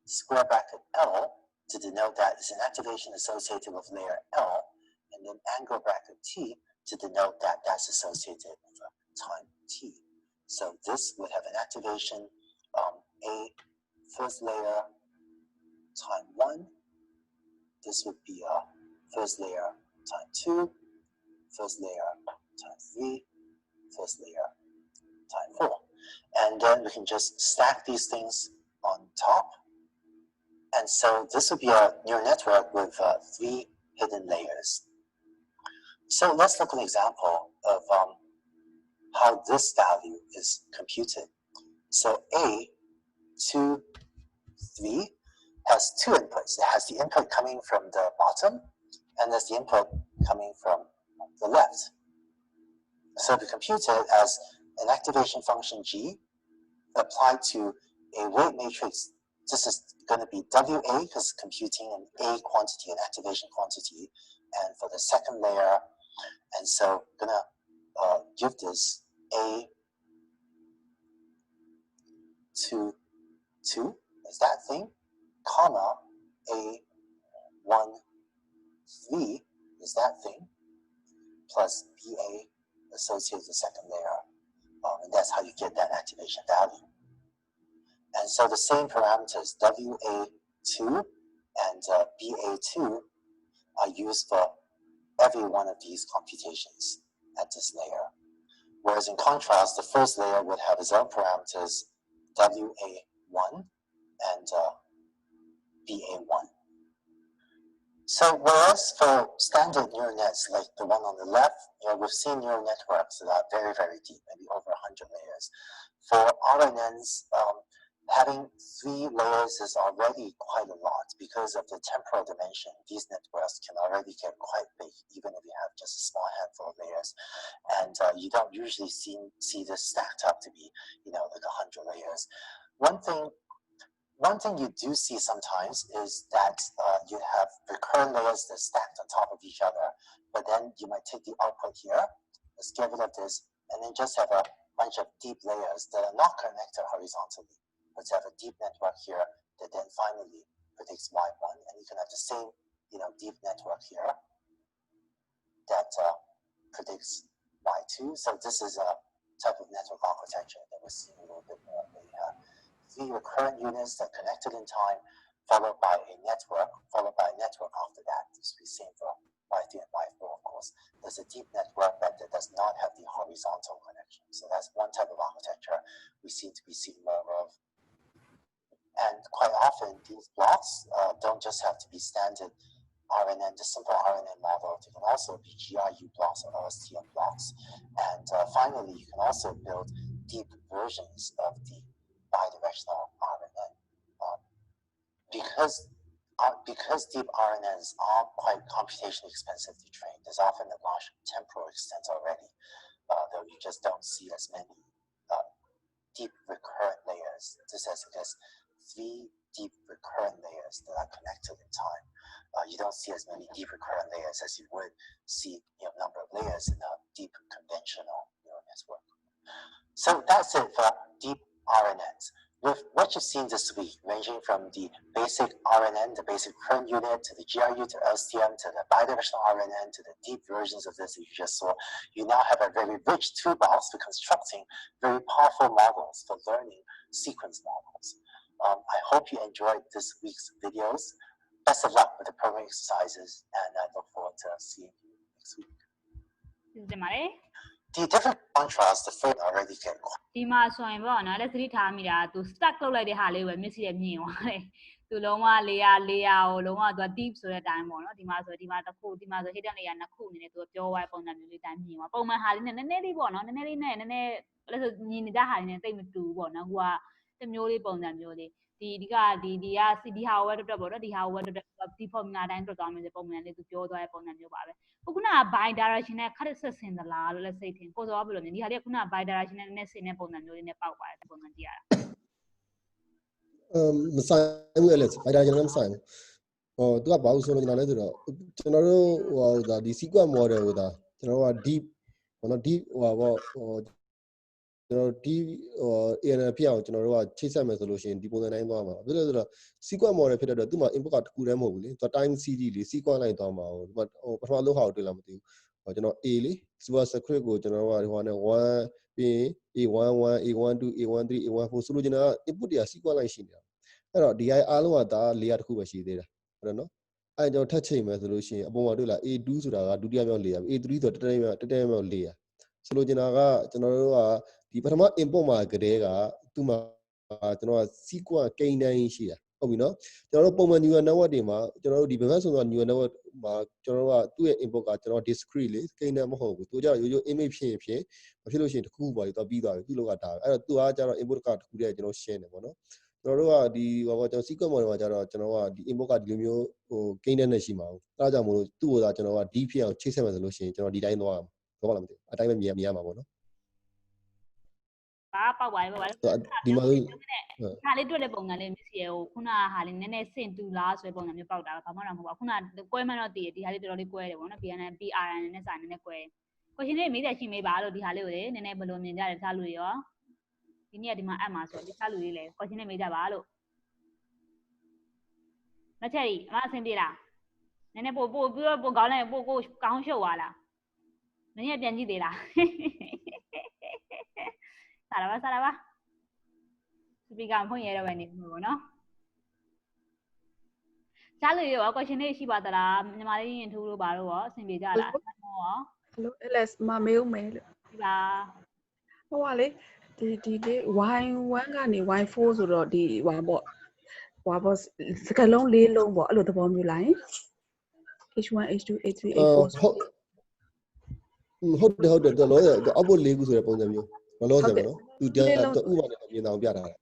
square bracket L to denote that it's an activation associated with layer L, and then angle bracket T to denote that that's associated with a time T. So this would have an activation A first layer time 1. This would be a first layer time 2, first layer time 3, first layer time 4. And then we can just stack these things on top. And so this would be a neural network with 3 hidden layers. So let's look at an example of how this value is computed. So A2, 3 has 2 inputs. It has the input coming from the bottom, and there's the input coming from the left. So we compute it as an activation function G applied to a weight matrix. This is going to be WA because computing an A quantity, an activation quantity, and for the second layer, and so I'm going to give this A2 is that thing, comma A1 3 is that thing, plus BA associated with the second layer, and that's how you get that activation value. And so the same parameters WA2 and BA2 are used for every one of these computations at this layer. Whereas in contrast, the first layer would have its own parameters WA1 and BA1. So whereas for standard neural nets like the one on the left, we've seen neural networks that are very, very deep, maybe over 100 layers. For RNNs, having 3 layers is already quite a lot because of the temporal dimension. These networks can already get quite big, even if you have just a small handful of layers. And you don't usually see this stacked up to be, like 100 layers. One thing you do see sometimes is that you have recurrent layers that are stacked on top of each other, but then you might take the output here, let's get rid of this, and then just have a bunch of deep layers that are not connected horizontally. Let's have a deep network here that then finally predicts Y1, and you can have the same deep network here that predicts Y2. So this is a type of network architecture that we're seeing a little bit more. Three recurrent units that connected in time, followed by a network, after that. This will be same for Y3 and Y4, of course. There's a deep network that does not have the horizontal connection. So that's one type of architecture we seem to be seeing more of. And quite often, these blocks don't just have to be standard RNN, the simple RNN model. They can also be GRU blocks or Lstm blocks. And finally, you can also build deep versions of the bidirectional RNN. Because deep RNNs are quite computationally expensive to train, there's often a large temporal extent already, though you just don't see as many deep recurrent layers. This has three deep recurrent layers that are connected in time. You don't see as many deep recurrent layers as you would see number of layers in a deep conventional neural network. So that's it for deep RNNs. With what you've seen this week, ranging from the basic RNN, the basic recurrent unit, to the GRU, to Lstm, to the bidirectional RNN, to the deep versions of this that you just saw, you now have a very rich toolbox for constructing very powerful models for learning sequence models. I hope you enjoyed this week's videos. Best of luck with the programming exercises, and I look forward to seeing you next week. The different contrasts, the first already get quite. ဒီမှာဆိုရင်ပေါ့နော်လက်သတိထားမိတာသူ stack လုပ်လိုက်တဲ့ဟာလေးပဲမျက်စိနဲ့မြင်သွားတယ်သူလုံးဝ layer ကိုလုံးဝသူက deep ဆိုတဲ့အတိုင်းပေါ့နော်ဒီမှာဆိုတစ်ခုဒီမှာဆို hidden layer နှစ်ခုအနေနဲ့သူကပြောသွားပုံစံမျိုးလေးတိုင်းမြင်သွားပုံမှန်ဟာလေးနဲ့နည်းနည်းလေးပေါ့နော်နည်းနည်းလေးနဲ့နည်းနည်းအဲ့လိုဆိုမြင်နေတဲ့ဟာလေးနဲ့တိတ်မတူဘူးပေါ့နော်ဟိုကတစ်မျိုးလေးပုံစံမျိုးလေးဒီဟာကိုပဲတက်ပေါ့နော်ဒီဟာကိုပဲတက်ဒီ formula အတိုင်းတက်သွားမယ်ဆိုပုံမှန်လေးသူပြောသွားတဲ့ပုံစံမျိုးပါပဲခုနက bi-directional ခက်ဆက်ဆင်သလားလို့လည်းစိတ်ထင်ကိုစောဘယ်လိုမြင်ဒီဟာလေးကခုနက bi-directional နဲ့ဆင်တဲ့ပုံစံမျိုးလေးနဲ့ပေါက်ပါတယ်ပုံစံကြည့်ရတာမဆိုင်ဘူးအဲ့လေ bi-directional မဆိုင်ဘူးသူကဘာလို့ဆိုလို့ကျွန်တော်လဲဆိုတော့ကျွန်တော်တို့ဒါဒီ sequence model ကိုဒါကျွန်တော်တို့က deep ဘောနော် deep ကျွန်တော် deep ANN ဖြစ်အောင်ကျွန်တော်တို့ကချိတ်ဆက်မယ်ဆိုလို့ရှိရင်ဒီပုံစံတိုင်းသွားမှာဘာလို့လဲဆိုတော့ sequence model ဖြစ်တဲ့အတွက်သူ့မှာ input ကတစ်ခုတည်းမဟုတ်ဘူးလေသူ time series လေ sequence လိုက်သွားမှာပထမလို့ဟာကိုတွေ့လာမသိဘူးကျွန်တော် A လေ super script ကိုကျွန်တော်တို့ကဟိုနဲ့1ပြီးရင် A11 A12 A13 A14 ဆိုလို့ကျွန်တော်က input တွေက sequence လိုက်ရှိနေတာအဲ့တော့ DI အားလုံးကဒါ layer တစ်ခုပဲရှိသေးတယ်ဟုတ်တယ်နော်အဲ့ကျွန်တော်ထပ်ချိန်မယ်ဆိုလို့ရှိရင်အပေါ်မှာတွေ့လာ A2 ဆိုတာကဒုတိယမြောက် layer A3 ဆိုတော့တတိယမြောက် layer ဆိုလို့ကျွန်တော်ကကျွန်တော်တို့ကဒီပထမ input မှာကတည်းကသူ့မှာကျွန်တော်က sequence ကိန်းတိုင်းရှိတာဟုတ်ပြီနော်ကျွန်တော်တို့ပုံမှန် neural network တွေမှာကျွန်တော်တို့ဒီဘက်ဆိုတော့ neural network မှာကျွန်တော်တို့ကသူ့ရဲ့ input ကကျွန်တော် discrete လေကိန်းတိုင်းမဟုတ်ဘူးသူကြတော့ရိုးရိုး image ဖြစ်ရင်ဖြစ်မဖြစ်လို့ရှိရင်တစ်ခုခုပေါ့လေတော့ပြီးသွားပြီသူ့လောက်ကဒါအဲ့တော့သူကကြတော့ input ကတစ်ခုတည်းကျွန်တော်ရှင်းတယ်ပေါ့နော်ကျွန်တော်တို့ကဒီကျွန်တော် sequence model မှာကြတော့ကျွန်တော်ကဒီ input ကဒီလိုမျိုးကိန်းတိုင်းနဲ့ရှိမှာဘူးအဲ့ဒါကြောင့်မို့လို့သူ့ကိုသာကျွန်တော်က deep ဖြစ်အောင်ချိတ်ဆက်မယ်ဆိုလို့ရှိရင်ကျွန်တော်ဒီတိုင်းသွားတော့လားမသိဘူးအတိုင်းပဲမြင်ရမှာပေါ့နော်ပေါက်ပါရဲ့ဒီမှာဟာလေးတွေ့တဲ့ပုံစံလေးမျက်စိကိုခုနကဟာလေးနည်းနည်းစင်တူလားဆိုတဲ့ပုံစံမျိုးပေါက်တာဘာမှတော့မဟုတ်ပါဘူးခုနကကွဲမှန်းတော့တည်ဒီဟာလေးတော်တော်လေးကွဲတယ်ပေါ့နော် BNN PRN နဲ့စာနည်းနည်းကွဲ question လေးမေးတယ်ရှိမေးပါလို့ဒီဟာလေးကိုလေနည်းနည်းဘယ်လိုမြင်ကြတယ်တခြားလူတွေရောဒီနေ့ကဒီမှာအပ်မှာဆိုတခြားလူတွေလည်း question လေးမေးကြပါလို့လက်ချက်ကြီးအမအဆင်ပြေလားနည်းနည်းပို့ပြီးတော့ပို့ကောင်းလိုက်ပို့ကိုကောင်းရှုပ်သွားလားမင်းရပြန်ကြည့်သေးလားစားလာပါစပီကာဖွင့်ရတော့ပဲနေမှာပေါ့နော်ကြားလို့ရော question လေးရှိပါသလားညီမလေးရင်ထူးလို့ပါတော့ရောအဆင်ပြေကြလားဟုတ်ရော Hello LS မမေးဦးမယ်လို့ဒီပါဟိုကလေဒီ Y1 ကနေ Y4 ဆိုတော့ဒီဟွာပေါ့စကလုံး၄လုံးပေါ့အဲ့လိုသဘောမျိုးလား H1 H2 H3 H4 ဟုတ်တယ်တော်လို့အောက်ဖို့၄ခုဆိုတဲ့ပုံစံမျိုးလောလောဆယ်ပေါ့နော်သူဥပမာနဲ့ပြင်အောင်ပြထားတာ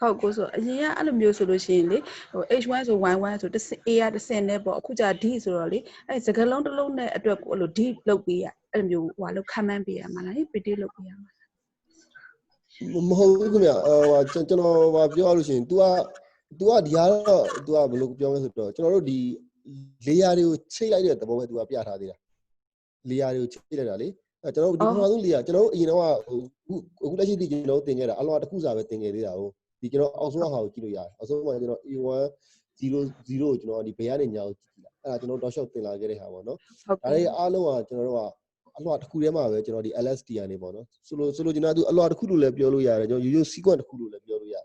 ဟုတ်ကိုဆိုအရင်ကအဲ့လိုမျိုးဆိုလို့ရှိရင်လေဟို H1 ဆို Y1 ဆိုA ကတစ်ဆင့်နဲ့ပေါ့အခုကျ D ဆိုတော့လေအဲ့စကလုံးတစ်လုံးနဲ့အတွက်ကိုအဲ့လို D လုပ်ပေးရအဲ့လိုမျိုးဟိုလောက်ခံမှန်းပေးရမှာလား predict လုပ်ပေးရမှာမဟုတ်ဘူးခင်ဗျကျွန်တော်ပြောရလို့ရှိရင် तू ကဒီကတော့ तू ကဘယ်လိုပြောမလဲဆိုတော့ကျွန်တော်တို့ဒီ layer တွေကိုချိတ်လိုက်တဲ့သဘောပဲ तू ကပြထားသေးတာ layer တွေကိုချိတ်လိုက်တာလေအဲကျွန်တော်တို့ဒီပထမဆုံး layer ကျွန်တော်တို့အရင်တော့အခုလက်ရှိဒီကျွန်တော်တို့သင်ခဲ့တာအလောတစ်ခုစာပဲသင်ခဲ့သေးတာဟုတ်ဒီကျွန်တော်အောက်ဆုံးဟာကိုကြည့်လို့ရတယ်အောက်ဆုံးမှာကျွန်တော် A1 0ကျွန်တော်ဒီဘယ်ကနေညာကိုကြည့်ကြည့်လိုက်အဲ့ဒါကျွန်တော်တောက်လျှောက်သင်လာခဲ့တဲ့ဟာပေါ့နော် ဟုတ် ဒါတွေအားလုံးကကျွန်တော်တို့ကအလွှာတစ်ခုထဲမှာပဲကျွန်တော်ဒီ LST ကနေပေါ့နော်ဆိုလိုကျွန်တော်အလွှာတစ်ခုလို့လည်းပြောလို့ရတယ်ကျွန်တော်ရိုး sequence တစ်ခုလို့လည်းပြောလို့ရတယ်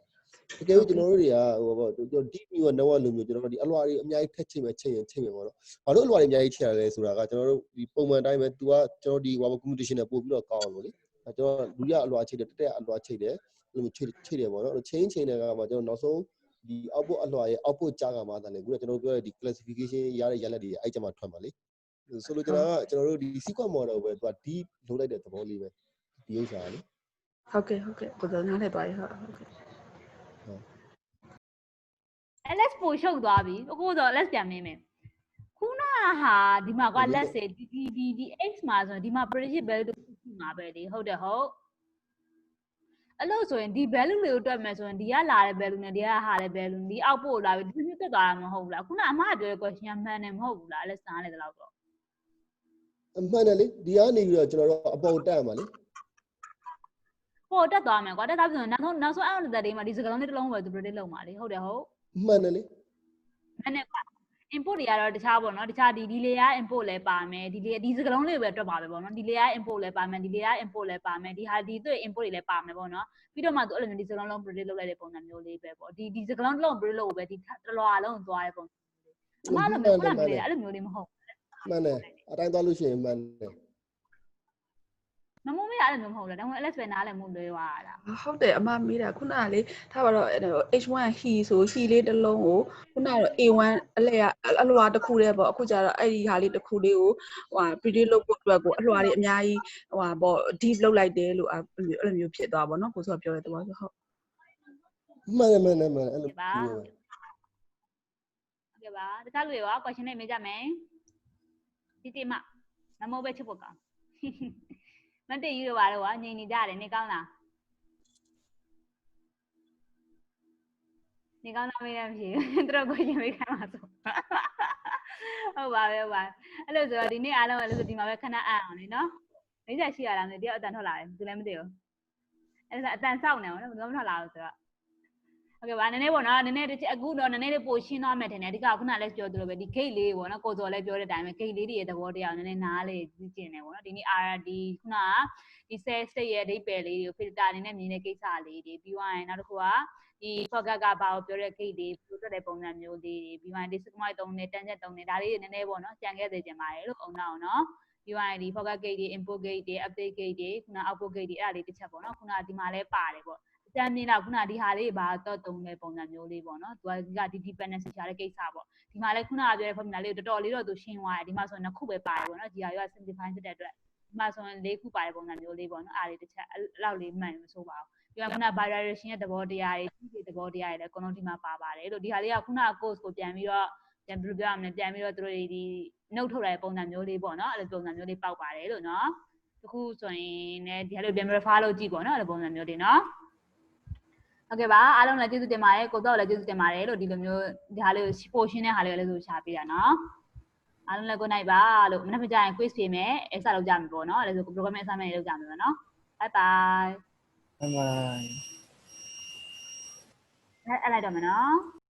တကယ်လို့ကျွန်တော်တို့တွေကဟိုပေါ့ကျွန်တော် deep neural network လိုမျိုးကျွန်တော်တို့ဒီအလွှာတွေအများကြီးထက်ချိန်မယ်ချိန်မယ်ပေါ့နော်ဘာလို့အလွှာတွေအများကြီးချိန်ရလဲဆိုတာကကျွန်တော်တို့ဒီပုံမှန်တိုင်းပဲ तू ကကျွန်တော်ဒီ computation နဲ့ပို့ပြီးတော့ကောင်းအောင်လို့လေကျွန်တော်လူရအလွှာချိန်တယ်တက်အလွှာချိန်တယ်အဲ့လိုချိန်တယ်ပေါ့နော်ချိန်တဲ့ကမှကျွန်တော်နောက်ဆုံးဒီ output အလွှာရဲ့ output ကြားကမှသာလေခုနကကျွန်တော်ပြောတဲ့ဒီ classification ရတဲ့ရလဒ်တွေအဲ့ကြမှာထွက်မှာလေဆိုလို့ကျွန်တော်တို့ဒီ sequence model ပဲ तू က deep လုပ်လိုက်တဲ့သဘောလေးပဲဒီဥစ္စာလေဟုတ်ကဲ့ကိုယ်နားလည်သွားပြီဟုတ်ကဲ့ LS ပို့ရှုပ်သွားပြီအခုတော့ LS ပြန်မင်းမယ်ခုနဟာဒီမှာက let's say ဒီ x မှာဆိုရင်ဒီမှာ predict value တစ်ခုရှိမှာပဲလေဟုတ်တယ်ဟုတ်အဲ့လို့ဆိုရင်ဒီ value လေးကိုတွက်မယ်ဆိုရင်ဒီကလာတဲ့ value နဲ့ဒီကဟာတဲ့ value ဒီအောက်ပို့လာပြီဒီမျိုးတက်သွားတာမဟုတ်ဘူးလားခုနအမကပြောတဲ့ question ကမှန်တယ်မဟုတ်ဘူးလား LS နားလေတလောက်တော့အမှန်တယ်လေဒီကနေပြီးတော့ကျွန်တော်တို့အပေါ်တက်ရမှာလေပေါ်တက်သွားမယ်ကွာတက်သွားပြီဆိုရင်နောက်ဆုံးအဲ့လိုတက်တွေမှာဒီစကားလုံးလေးတစ်လုံးပဲသူ predict လုပ်မှာလေဟုတ်တယ်ဟုတ်မှန်တယ်လေမှန်တယ်ကွာ input တွေကတော့တခြားပေါ့နော်တခြားဒီ layer input လည်းပါမယ်ဒီစကားလုံးလေးပဲတွက်ပါပဲပေါ့နော်ဒီ layer input လည်းပါမယ်ဒီ layer input လည်းပါမယ်ဒီဟာဒီသူ့ input တွေလည်းပါမယ်ပေါ့နော်ပြီးတော့မှသူအဲ့လိုမျိုးဒီစကားလုံး predict လုပ်လိုက်တဲ့ပုံစံမျိုးလေးပဲပေါ့ဒီစကားလုံးတစ်လုံး predict လုပ်ဖို့ပဲဒီတစ်လွာလုံးသွားတဲ့ပုံစံအမအဲ့လိုမျိုးခုနကပြောတယ်အဲ့လိုမျိုးလေးမဟုတ်ဘူးမှန်တယ်အတိုင်းသွားလို့ရှိရင်မှန်တယ်မမိုးမေးအဲ့လိုမျိုးမဟုတ်လားဒါမှမဟုတ် LS ပဲနားလည်မှုလွဲသွားတာဟုတ်တယ်အမမေးတာခုနကလေထားပါတော့ H1 he ဆို he လေးတစ်လုံးကိုခုနကတော့ A1 အလွှာတစ်ခုတည်းပေါ့အခုကျတော့အဲ့ဒီဟာလေးတစ်ခုလေးကိုဟို predict လုပ်ဖို့အတွက်ကိုအလွှာတွေအများကြီးဟိုပေါ့ deep လုပ်လိုက်တယ်လို့အဲ့လိုမျိုးဖြစ်သွားပါတော့ကိုဆိုပြောတဲ့သဘောဆိုဟုတ်မှန်တယ်အဲ့လိုပါဟုတ်ကဲ့ပါတခြားလူတွေရော question တွေမေးကြမယ်တိမမမိုးပဲချက်ဖို့ကောင်းမတည့်ယူတော့ပါတော့ငြိမ်နေကြတယ်နေကောင်းလားနေကောင်းလားမေးရမရှိဘူးသူတို့ကိုရင်မေးခိုင်းပါဆိုဟုတ်ပါပဲဟုတ်ပါအဲ့လိုဆိုတော့ဒီနေ့အားလုံးအဲ့လိုဆိုဒီမှာပဲခဏအံ့အောင်လေနော်မိတ်ဆက်ရှိရလားမသိတယောက်အတန်ထွက်လာတယ်သူလည်းမသိဘူးအဲ့ဒါအတန်စောက်နေအောင်နော်ဘယ်တော့မှထွက်လာဘူးဆိုတော့ဟုတ်ကဲ့ပါနည်းနည်းပေါ့နော်နည်းနည်းအခုတော့နည်းနည်းလေးပိုရှင်းသွားမယ်ထင်တယ်အဓိကခုနလည်းပြောသလိုပဲဒီ gate လေးပေါ့နော်ကိုစော်လည်းပြောတဲ့အတိုင်းပဲ gate လေးတွေရဲ့သဘောတရားကိုနည်းနည်းနားလေသိကျင်တယ်ပေါ့နော်ဒီနေ့ RD ခုနကဒီ cell state ရဲ့အဓိပ္ပာယ်လေးတွေကို filter အနေနဲ့မြင်တဲ့ကိစ္စလေးတွေပြီးသွားရင်နောက်တစ်ခုကဒီ forget ကဘာကိုပြောတဲ့ gate တွေပြောတတ်တဲ့ပုံစံမျိုးလေးတွေပြီးသွားရင်ဒီ sigmoid 3နဲ့ tangent 3နဲ့ဒါလေးတွေနည်းနည်းပေါ့နော်ကြံခဲ့သေးကြပါတယ်လို့အောင်အောင်နော်ပြီးသွားရင်ဒီ forget gate တွေ input gate တွေ update gate တွေခုန output gate တွေအဲ့ဒါလေးတစ်ချက်ပေါ့နော်ခုနဒီမှာလည်းပါတယ်ပေါ့တမ်းမြင်တော့ခုနဒီဟာလေးဘာတော့တုံးတဲ့ပုံစံမျိုးလေးပေါ့နော်သူကဒီ dependency ရှာတဲ့ကိစ္စပေါ့ဒီမှာလည်းခုနကပြောတဲ့ formula လေးကိုတော်တော်လေးတော့သူရှင်းသွားတယ်ဒီမှာဆိုရင်2ခုပဲပါတယ်ပေါ့နော်ဒီဟာရော simplify ဖြစ်တဲ့အတွက်ဒီမှာဆိုရင်4ခုပါတယ်ပုံစံမျိုးလေးပေါ့နော်အားလေးတစ်ချက်အဲ့လောက်လေးမှန်မဆိုးပါဘူးပြီးတော့ခုန bi-direction ရဲ့သဘောတရားတွေသဘောတရားတွေလည်းအကုန်လုံးဒီမှာပါပါတယ်လို့ဒီဟာလေးကခုန course ကိုပြန်ပြီးတော့ပြန်ပြီးပြောရမယ်ပြန်ပြီးတော့သူတို့ဒီ note ထုတ်တဲ့ပုံစံမျိုးလေးပေါ့နော်အဲ့လိုပုံစံမျိုးလေးပေါက်ပါတယ်လို့နော်တခုဆိုရင်လည်းဒီဟာလေးပြန် refer လုပ်ကြည့်ပေါ့နော်အဲ့လိုပုံစံမျိုးတွေနော်ဟုတ်ကဲ့ပါအားလုံးလည်းကျေးဇူးတင်ပါတယ်ကိုတော့လည်းကျေးဇူးတင်ပါတယ်လို့ဒီလိုမျိုးဒီဟာလေးကိုပို့ရှင်းတဲ့ဟာလေးကိုလည်းဆိုရှာပေးတာနော်အားလုံးလည်း good night ပါလို့မနေ့ကကြာရင် quiz ဖြေမယ်အဲ့စလုပ်ကြမယ်ပေါ့နော်အဲ့ဒါဆို programming assignment တွေလုပ်ကြမယ်ပေါ့နော် bye bye ဘိုင်ဘိုင်အဲ့လိုက်တော့မယ်နော်